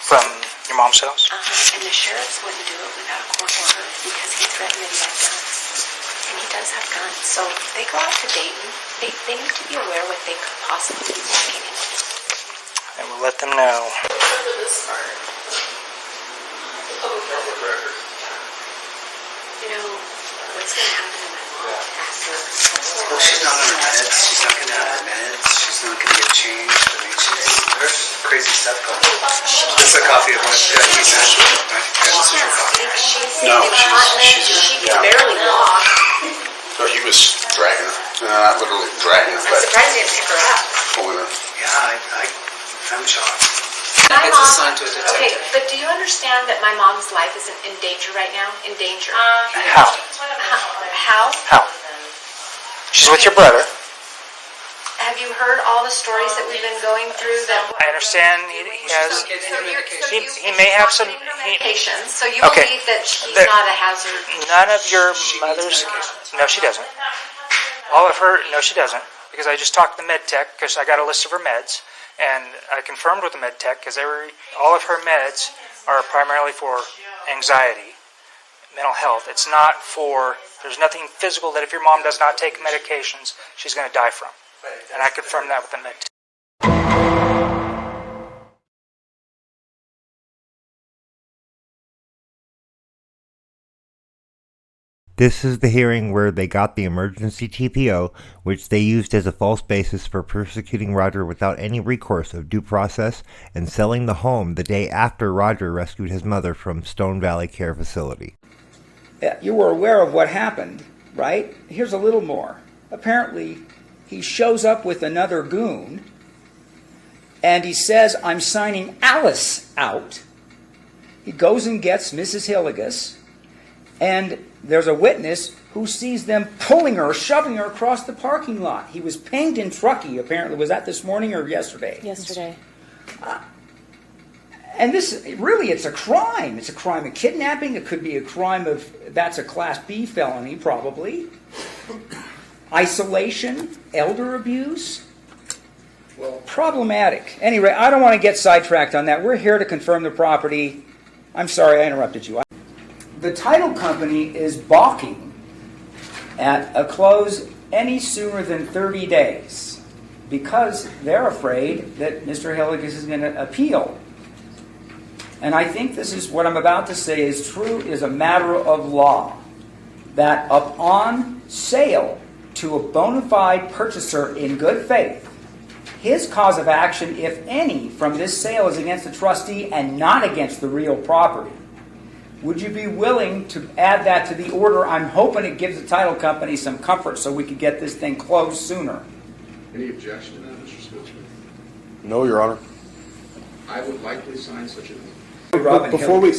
From your mom's house? And the sheriffs wouldn't do it without a court order because he threatened that he had guns. And he does have guns. So if they go out to Dayton, they need to be aware what they could possibly be walking into. And we'll let them know. You know, what's going to happen to my mom after? Well, she's not on her meds. She's not going to have her meds. She's not going to get changed. I mean, there's crazy stuff going on. This is a copy of what he said. No, she's barely walk. So he was dragging her. Not literally dragging her, I'm but surprised he didn't pick her up. pulling her. Yeah, I'm shocked. My It's mom, assigned to a detective. okay, but do you understand that my mom's life is in danger right now? In danger. How? How? How? She's with your brother. Have you heard all the stories that we've been going through? That I understand he has. He may have some. medications, so you Okay. believe that he's There- not a hazard. None of your mother's. No, she doesn't. All of her. No, she doesn't. Because I just talked to the med tech because I got a list of her meds, and I confirmed with the med tech because all of her meds are primarily for anxiety, mental health. It's not for. There's nothing physical that if your mom does not take medications, she's going to die from. And I confirmed that with the med tech. This is the hearing where they got the emergency TPO, which they used as a false basis for persecuting Roger without any recourse of due process and selling the home the day after Roger rescued his mother from Stone Valley Care Facility. You were aware of what happened, right? Here's a little more. Apparently, he shows up with another goon, and he says, I'm signing Alice out. He goes and gets Mrs. Hillygus, and there's a witness who sees them pulling her, shoving her across the parking lot. He was pinged in Truckee, apparently. Was that this morning or yesterday? Yesterday. And this, really, it's a crime. It's a crime of kidnapping. It could be a crime of, that's a Class B felony, probably. Isolation, elder abuse. Well, problematic. Anyway, I don't want to get sidetracked on that. We're here to confirm the property. I'm sorry I interrupted you. the title company is balking at a close any sooner than 30 days because they're afraid that Mr. Hillygus is going to appeal. And I think this is what I'm about to say is true is a matter of law, that upon sale to a bona fide purchaser in good faith, his cause of action, if any, from this sale is against the trustee and not against the real property. Would you be willing to add that to the order? I'm hoping it gives the title company some comfort so we could get this thing closed sooner. Any objection to that, Mr. Spitzer? No, Your Honor. I would likely sign such a thing. Robin, Before we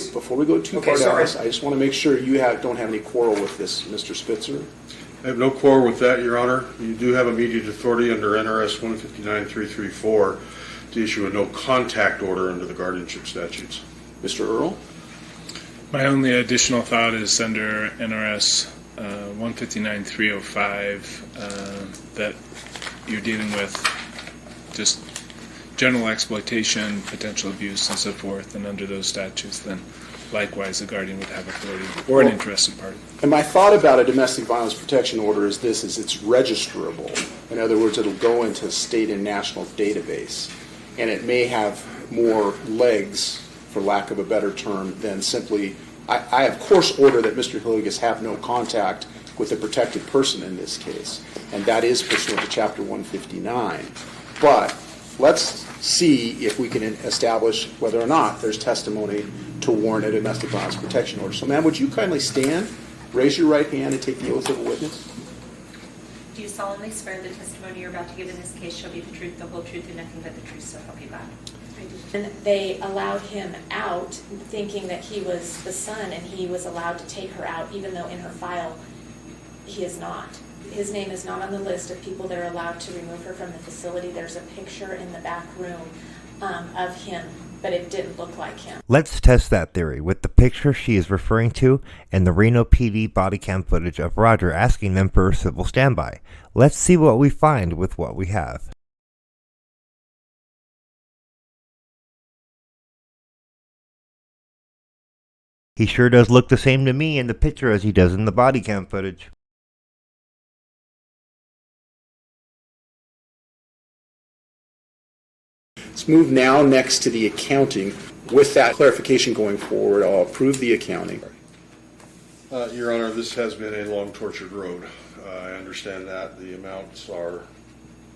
go too Okay, far down sorry. this, I just want to make sure you don't have any quarrel with this, Mr. Spitzer. I have no quarrel with that, Your Honor. You do have immediate authority under NRS 159.334 to issue a no contact order under the guardianship statutes. Mr. Earl? My only additional thought is under NRS 159.305 that you're dealing with just general exploitation, potential abuse, and so forth, and under those statutes, then likewise the guardian would have authority or an interested party. And my thought about a domestic violence protection order is this, is it's registrable. In other words, it'll go into a state and national database. And it may have more legs, for lack of a better term, than simply, I of course order that Mr. Hillygus have no contact with a protected person in this case. And that is pursuant to Chapter 159. But let's see if we can establish whether or not there's testimony to warrant a domestic violence protection order. So, ma'am, would you kindly stand, raise your right hand, and take the oath of a witness? Do you solemnly swear the testimony you're about to give in this case shall be the truth, the whole truth, and nothing but the truth, so help you God? And they allowed him out thinking that he was the son and he was allowed to take her out, even though in her file he is not. His name is not on the list of people that are allowed to remove her from the facility. There's a picture in the back room of him, but it didn't look like him. Let's test that theory with the picture she is referring to and the Reno PD body cam footage of Roger asking them for a civil standby. Let's see what we find with what we have. He sure does look the same to me in the picture as he does in the body cam footage. Let's move now next to the accounting. With that clarification going forward, I'll approve the accounting. Your Honor, this has been a long tortured road. I understand that. The amounts are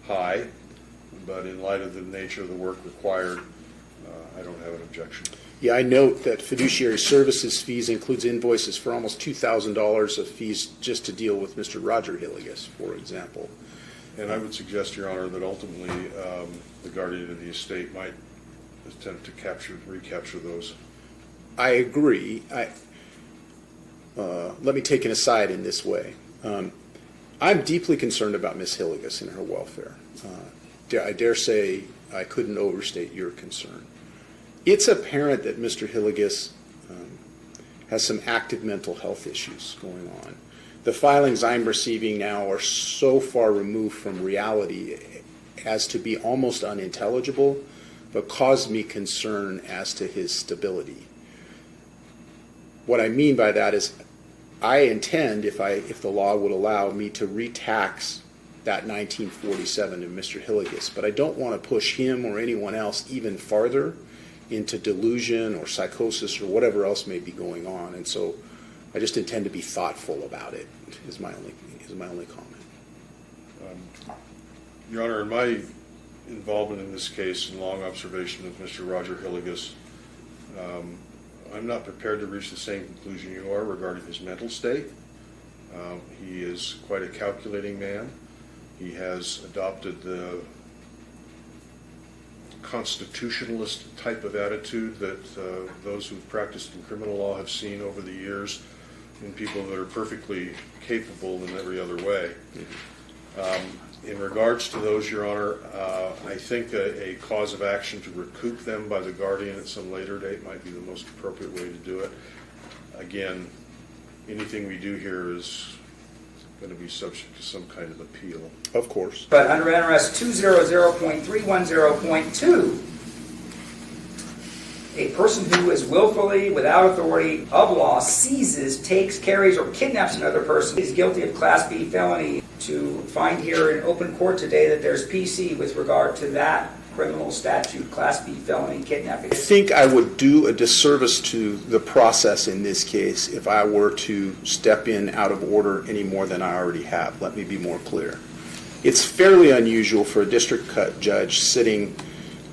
high, but in light of the nature of the work required, I don't have an objection. Yeah, I note that fiduciary services fees includes invoices for almost $2,000 of fees just to deal with Mr. Roger Hillygus, for example. And I would suggest, Your Honor, that ultimately the guardian of the estate might attempt to recapture those. I agree. Let me take an aside in this way. I'm deeply concerned about Miss Hillygus and her welfare. I dare say I couldn't overstate your concern. It's apparent that Mr. Hillygus has some active mental health issues going on. The filings I'm receiving now are so far removed from reality as to be almost unintelligible, but cause me concern as to his stability. What I mean by that is I intend, if the law would allow me, to retax that 1947 to Mr. Hillygus, but I don't want to push him or anyone else even farther into delusion or psychosis or whatever else may be going on, and so I just intend to be thoughtful about it. Is my only comment. Your Honor, in my involvement in this case and long observation of Mr. Roger Hillygus, I'm not prepared to reach the same conclusion you are regarding his mental state. He is quite a calculating man. He has adopted the constitutionalist type of attitude that those who've practiced in criminal law have seen over the years in people that are perfectly capable in every other way. In regards to those, Your Honor, I think a cause of action to recoup them by the guardian at some later date might be the most appropriate way to do it. Again, anything we do here is going to be subject to some kind of appeal. Of course. But under NRS 200.310.2, A person who is willfully, without authority of law, seizes, takes, carries, or kidnaps another person is guilty of Class B felony. To find here in open court today that there's PC with regard to that criminal statute, Class B felony kidnapping. I think I would do a disservice to the process in this case if I were to step in out of order any more than I already have. Let me be more clear. It's fairly unusual for a district judge sitting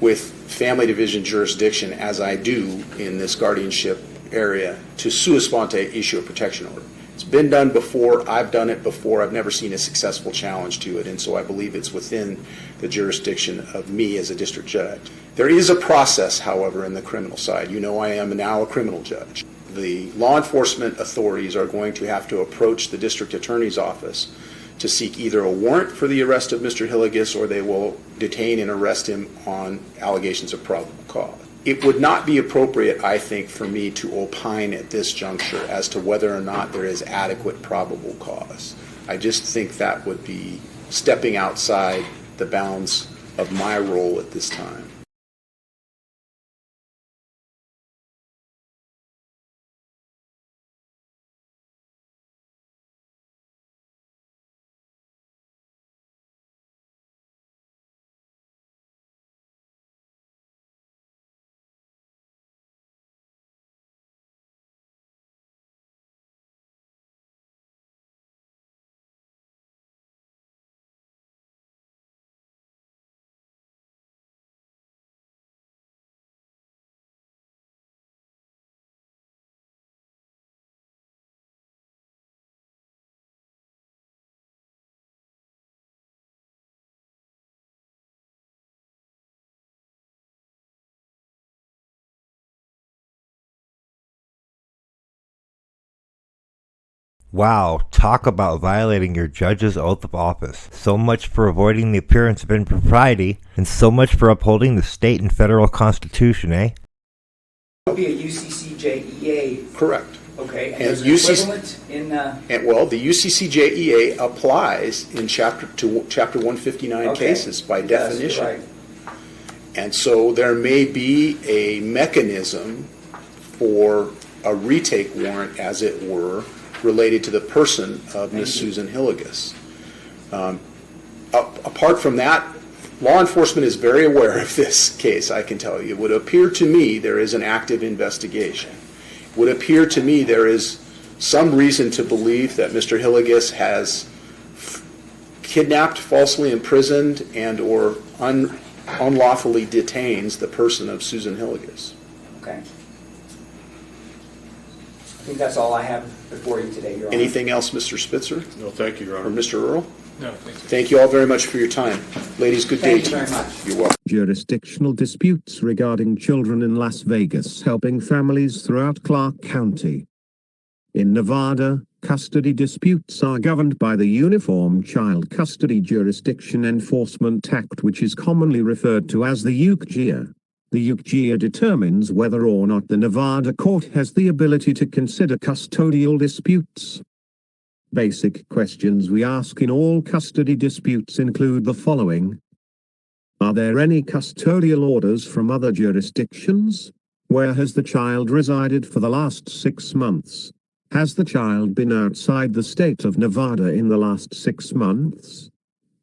with family division jurisdiction, as I do in this guardianship area, to sua sponte issue a protection order. It's been done before. I've done it before. I've never seen a successful challenge to it, and so I believe it's within the jurisdiction of me as a district judge. There is a process, however, in the criminal side. You know, I am now a criminal judge. The law enforcement authorities are going to have to approach the district attorney's office to seek either a warrant for the arrest of Mr. Hillygus, or they will detain and arrest him on allegations of probable cause. It would not be appropriate, I think, for me to opine at this juncture as to whether or not there is adequate probable cause. I just think that would be stepping outside the bounds of my role at this time. Wow, talk about violating your judge's oath of office. So much for avoiding the appearance of impropriety, and so much for upholding the state and federal constitution, eh? It would be a UCCJEA. Correct. Okay, and there's an equivalent in... well, the UCCJEA applies in Chapter 159 cases by definition. Right. And so there may be a mechanism for a retake warrant, as it were, related to the person of Ms. Susan Hillygus. Apart from that, law enforcement is very aware of this case, I can tell you. It would appear to me there is an active investigation. It would appear to me there is some reason to believe that Mr. Hillygus has kidnapped, falsely imprisoned, and or unlawfully detains the person of Susan Hillygus. Okay. I think that's all I have before you today, Your Honor. Anything else, Mr. Spitzer? No, thank you, Your Honor. Or Mr. Earl? No, thank you. Thank you all very much for your time. Ladies, good day to you. Thank you very much. You're welcome. Jurisdictional disputes regarding children in Las Vegas, helping families throughout Clark County. In Nevada, custody disputes are governed by the Uniform Child Custody Jurisdiction Enforcement Act, which is commonly referred to as the UCGA. The UCGA determines whether or not the Nevada court has the ability to consider custodial disputes. Basic questions we ask in all custody disputes include the following. Are there any custodial orders from other jurisdictions? Where has the child resided for the last 6 months? Has the child been outside the state of Nevada in the last 6 months?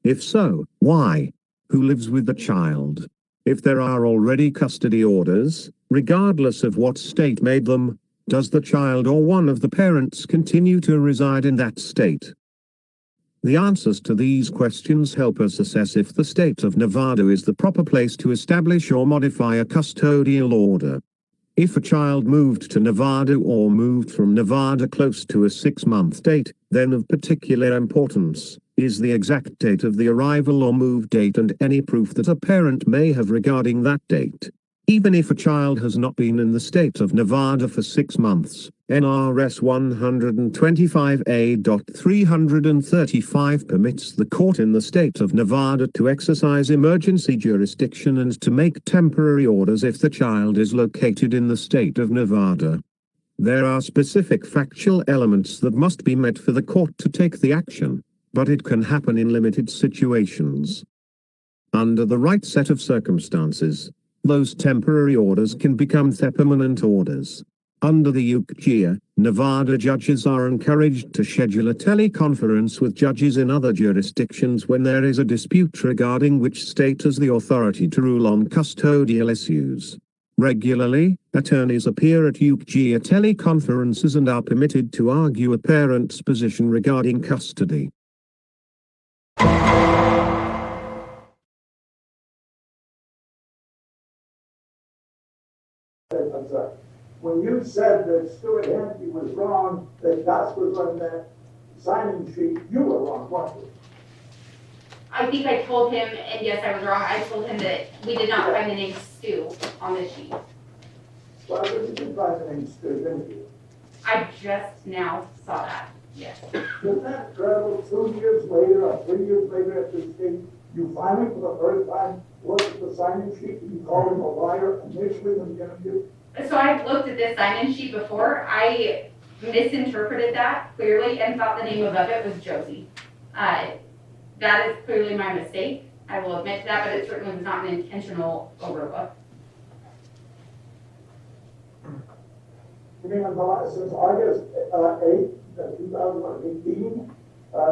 If so, why? Who lives with the child? If there are already custody orders, regardless of what state made them, does the child or one of the parents continue to reside in that state? The answers to these questions help us assess if the state of Nevada is the proper place to establish or modify a custodial order. If a child moved to Nevada or moved from Nevada close to a 6-month date, then of particular importance is the exact date of the arrival or move date and any proof that a parent may have regarding that date. Even if a child has not been in the state of Nevada for 6 months, NRS 125A.335 permits the court in the state of Nevada to exercise emergency jurisdiction and to make temporary orders if the child is located in the state of Nevada. There are specific factual elements that must be met for the court to take the action, but it can happen in limited situations. Under the right set of circumstances, those temporary orders can become permanent orders. Under the u.g., Nevada judges are encouraged to schedule a teleconference with judges in other jurisdictions when there is a dispute regarding which state has the authority to rule on custodial issues. Regularly, attorneys appear at u.g. teleconferences and are permitted to argue a parent's position regarding custody. I'm sorry. When you said that Stewart.Handte was wrong, that Gus was on that signing sheet, you were wrong, weren't you? I think I told him, and yes, I was wrong, I told him that we did not find the name Stu on this sheet. Well, but you did find the name Stu, didn't you? I just now saw that, yes. Isn't that incredible? 2 years later, or 3 years later at this stage, you finally, for the first time, looked at the signing sheet and you called him a liar initially in the interview? So I've looked at this sign-in sheet before. I misinterpreted that clearly and thought the name above it was Josie. That is clearly my mistake. I will admit to that, but it certainly was not an intentional overlook. You mean since August 8th, 2018,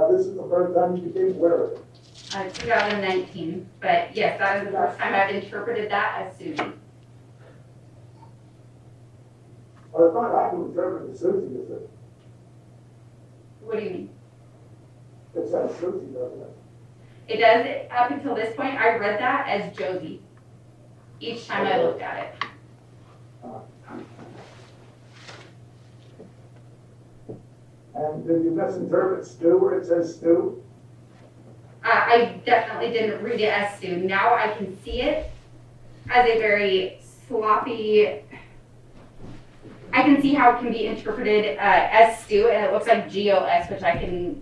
this is the first time you became aware of it? 2019, but yes, that is the first time I've interpreted that as Susan. Well, it's not I can interpret it as Susie, is it? What do you mean? It says Susie, doesn't it? It does. Up until this point, I read that as Josie. Each time I looked at it. And did you misinterpret Stu where it says Stu? I definitely didn't read it as Stu. Now I can see it as a very sloppy. I can see how it can be interpreted as Stu, and it looks like G-O-S, which I can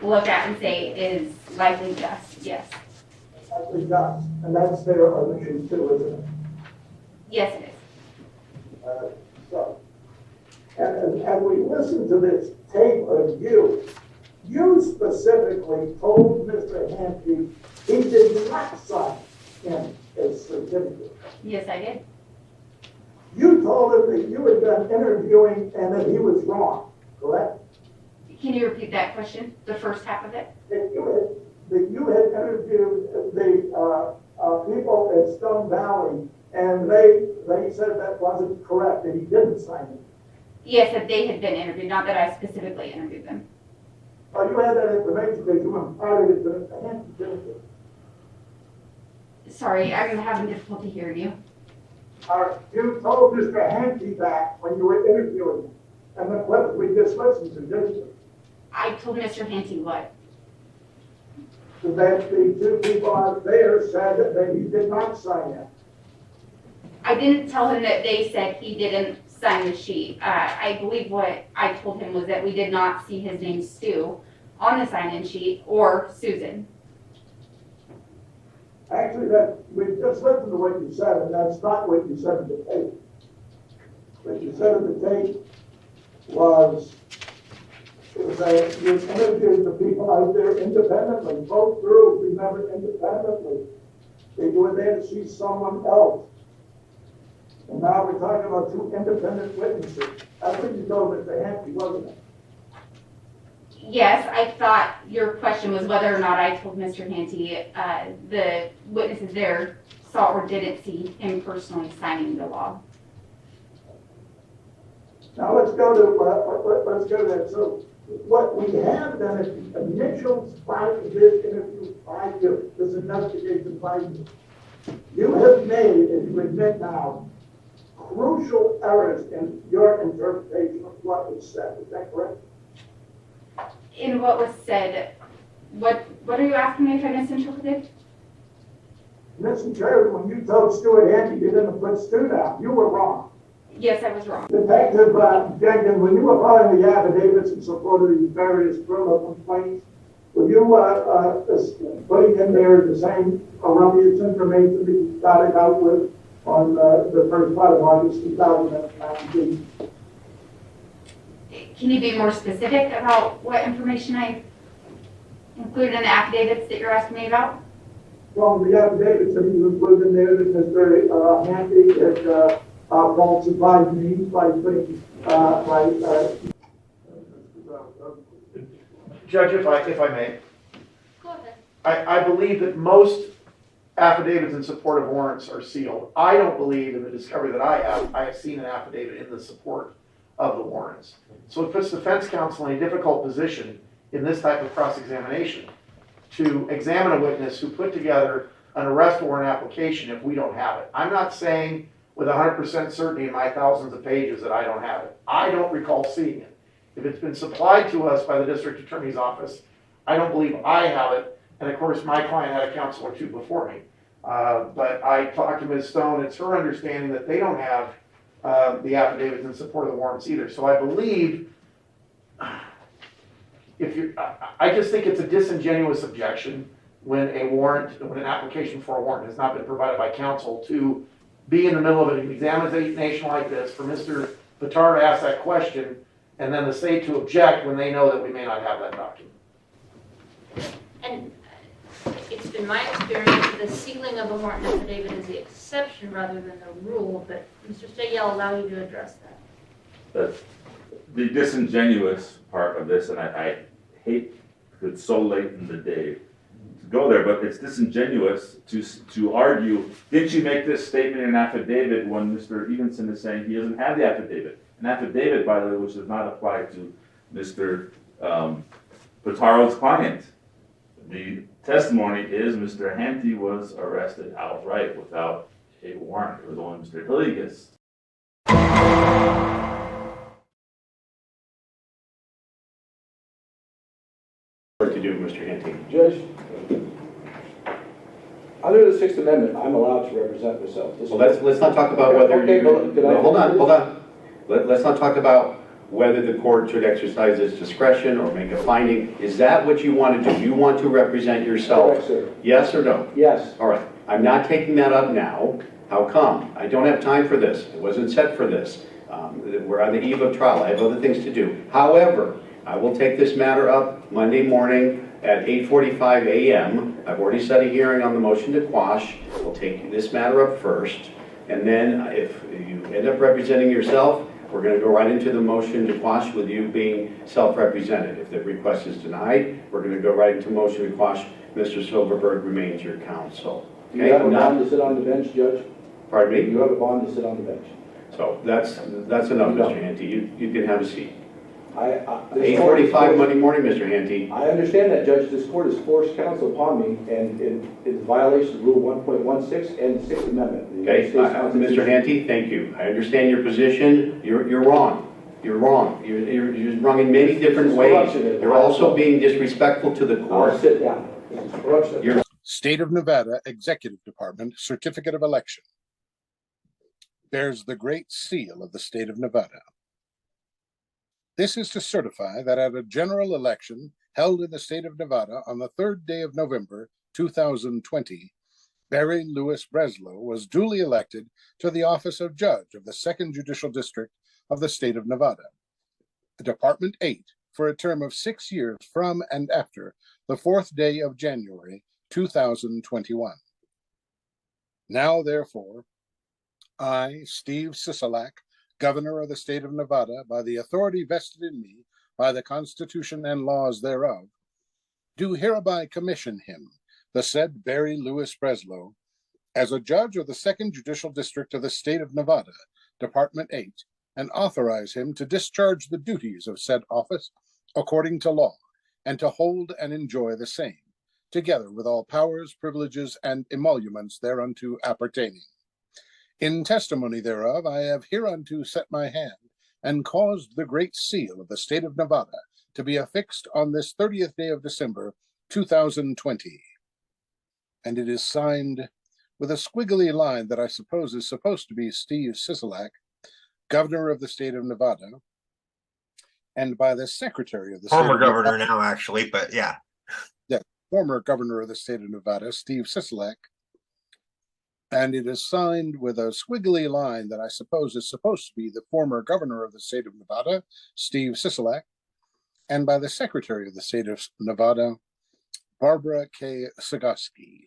look at and say is likely Gus, yes. Likely Gus, and that's their omission too, isn't it? Yes, it is. So, and as we listen to this tape of you specifically told Mr. Handte he did not sign in his certificate. Yes, I did. You told him that you had done interviewing and that he was wrong, correct? Can you repeat that question, the first half of it? That you had interviewed the people at Stone Valley, and they said that wasn't correct, that he didn't sign it. Yes, that they had been interviewed, not that I specifically interviewed them. Oh, you had that information because you imparted it to Mr. Handte, didn't you? Sorry, I'm having difficulty hearing you. You told Mr. Handte that when you were interviewing him, and the clip we just listened to, didn't you? I told Mr. Handte what? That the two people out there said that he did not sign it. I didn't tell him that they said he didn't sign the sheet. I believe what I told him was that we did not see his name Stu on the sign-in sheet or Susan. Actually, we just listened to what you said, and that's not what you said in the tape. What you said in the tape was that you interviewed the people out there independently, both girls, remember, independently. That you were there to see someone else. And now we're talking about two independent witnesses. That's what you told Mr. Handte, wasn't it? Yes, I thought your question was whether or not I told Mr. Handte the witnesses there saw or didn't see him personally signing the law. Now let's go to that. So what we have done is the initial part of this interview by you, this investigation by you. You have made, as you admit now, crucial errors in your interpretation of what was said. Is that correct? In what was said, what are you asking me if I misinterpreted? Misinterpreted when you told Stewart.Handte you didn't put Stu down. You were wrong. Yes, I was wrong. Detective Jenkins, when you were filing the affidavits in support of these various criminal complaints, were you putting in there the same erroneous information that you started out with on the first part of August 2019? Can you be more specific about what information I included in the affidavits that you're asking me about? from the affidavits that he was living there that Mr. Handte had falsified names by putting Judge, if I may. Go ahead. I believe that most affidavits in support of warrants are sealed. I don't believe in the discovery that I have seen an affidavit in the support of the warrants. So it puts defense counsel in a difficult position in this type of cross-examination to examine a witness who put together an arrest warrant application if we don't have it. I'm not saying with 100% certainty in my thousands of pages that I don't have it. I don't recall seeing it. If it's been supplied to us by the district attorney's office, I don't believe I have it. And of course, my client had a counsel or two before me. But I talked to Ms. Stone. It's her understanding that they don't have the affidavits in support of the warrants either. So I believe, I just think it's a disingenuous objection when an application for a warrant has not been provided by counsel to be in the middle of an examination like this for Mr. Bitar to ask that question and then the state to object when they know that we may not have that document. And it's been my experience that the sealing of a warrant affidavit is the exception rather than the rule, but Mr. Stegall, I'll allow you to address that. The disingenuous part of this, and I hate because it's so late in the day to go there, but it's disingenuous to argue, did you make this statement in an affidavit when Mr. Evenson is saying he doesn't have the affidavit? An affidavit, by the way, which does not apply to Mr. Pataro's client. The testimony is Mr. Handte was arrested outright without a warrant. It was only Mr. Hillygus. To do, Mr. Handte. Judge, under the Sixth Amendment, I'm allowed to represent myself. Well, let's not talk about whether okay, hold on. Let's not talk about whether the court should exercise its discretion or make a finding. Is that what you want to do? You want to represent yourself? Correct, sir. Yes or no? Yes. All right. I'm not taking that up now. How come? I don't have time for this. It wasn't set for this. We're on the eve of trial. I have other things to do. However, I will take this matter up Monday morning at 8:45 a.m. I've already set a hearing on the motion to quash. We'll take this matter up first. And then if you end up representing yourself, we're going to go right into the motion to quash with you being self-represented. If the request is denied, we're going to go right into motion to quash. Mr. Silverberg remains your counsel. Do you have a bond to sit on the bench, Judge? Pardon me? Do you have a bond to sit on the bench? So that's enough, Mr. Handte. You can have a seat. 8:45 Monday morning, Mr. Handte. I understand that, Judge. This court has forced counsel upon me, and it's violation of Rule 1.16 and the Sixth Amendment. Okay, Mr. Handte, thank you. I understand your position. You're wrong. You're wrong. You're wrong in many different ways. You're also being disrespectful to the court. I'll sit down. State of Nevada Executive Department Certificate of Election bears the Great Seal of the State of Nevada. This is to certify that at a general election held in the state of Nevada on the 3rd day of November 2020, Barry Lewis Breslow was duly elected to the office of Judge of the 2nd Judicial District of the state of Nevada, Department 8, for a term of 6 years from and after the 4th day of January 2021. Now, therefore, I, Steve Sisolak, Governor of the state of Nevada, by the authority vested in me by the Constitution and laws thereof, do hereby commission him, the said Barry Lewis Breslow, as a judge of the 2nd Judicial District of the state of Nevada, Department 8, and authorize him to discharge the duties of said office according to law, and to hold and enjoy the same, together with all powers, privileges, and emoluments thereunto appertaining. In testimony thereof, I have hereunto set my hand and caused the Great Seal of the state of Nevada to be affixed on this 30th day of December, 2020. And it is signed with a squiggly line that I suppose is supposed to be Steve Sisolak, Governor of the state of Nevada, and by the Secretary of the former state of governor Nevada, now, actually, but yeah. Yeah, former Governor of the state of Nevada, Steve Sisolak. And it is signed with a squiggly line that I suppose is supposed to be the former Governor of the state of Nevada, Steve Sisolak, and by the Secretary of the state of Nevada, Barbara K. Sagosky.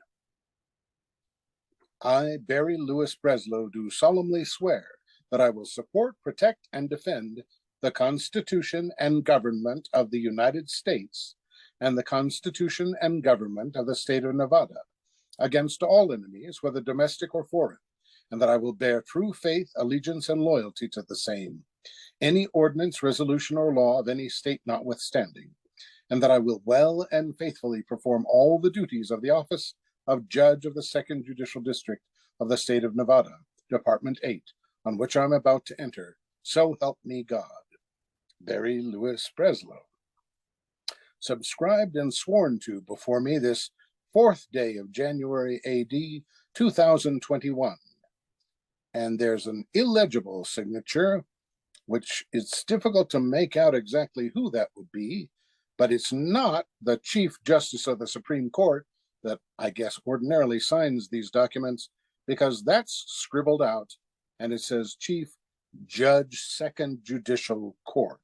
I, Barry Breslow, do solemnly swear that I will support, protect, and defend the Constitution and government of the United States and the Constitution and government of the state of Nevada against all enemies, whether domestic or foreign, and that I will bear true faith, allegiance, and loyalty to the same, any ordinance, resolution, or law of any state notwithstanding, and that I will well and faithfully perform all the duties of the office of Judge of the Second Judicial District of the state of Nevada, Department 8, on which I am about to enter. So help me God. Barry Breslow. Subscribed and sworn to before me this 4th day of January AD 2021. And there's an illegible signature, which it's difficult to make out exactly who that would be, but it's not the Chief Justice of the Supreme Court that I guess ordinarily signs these documents, because that's scribbled out and it says Chief Judge, Second Judicial Court.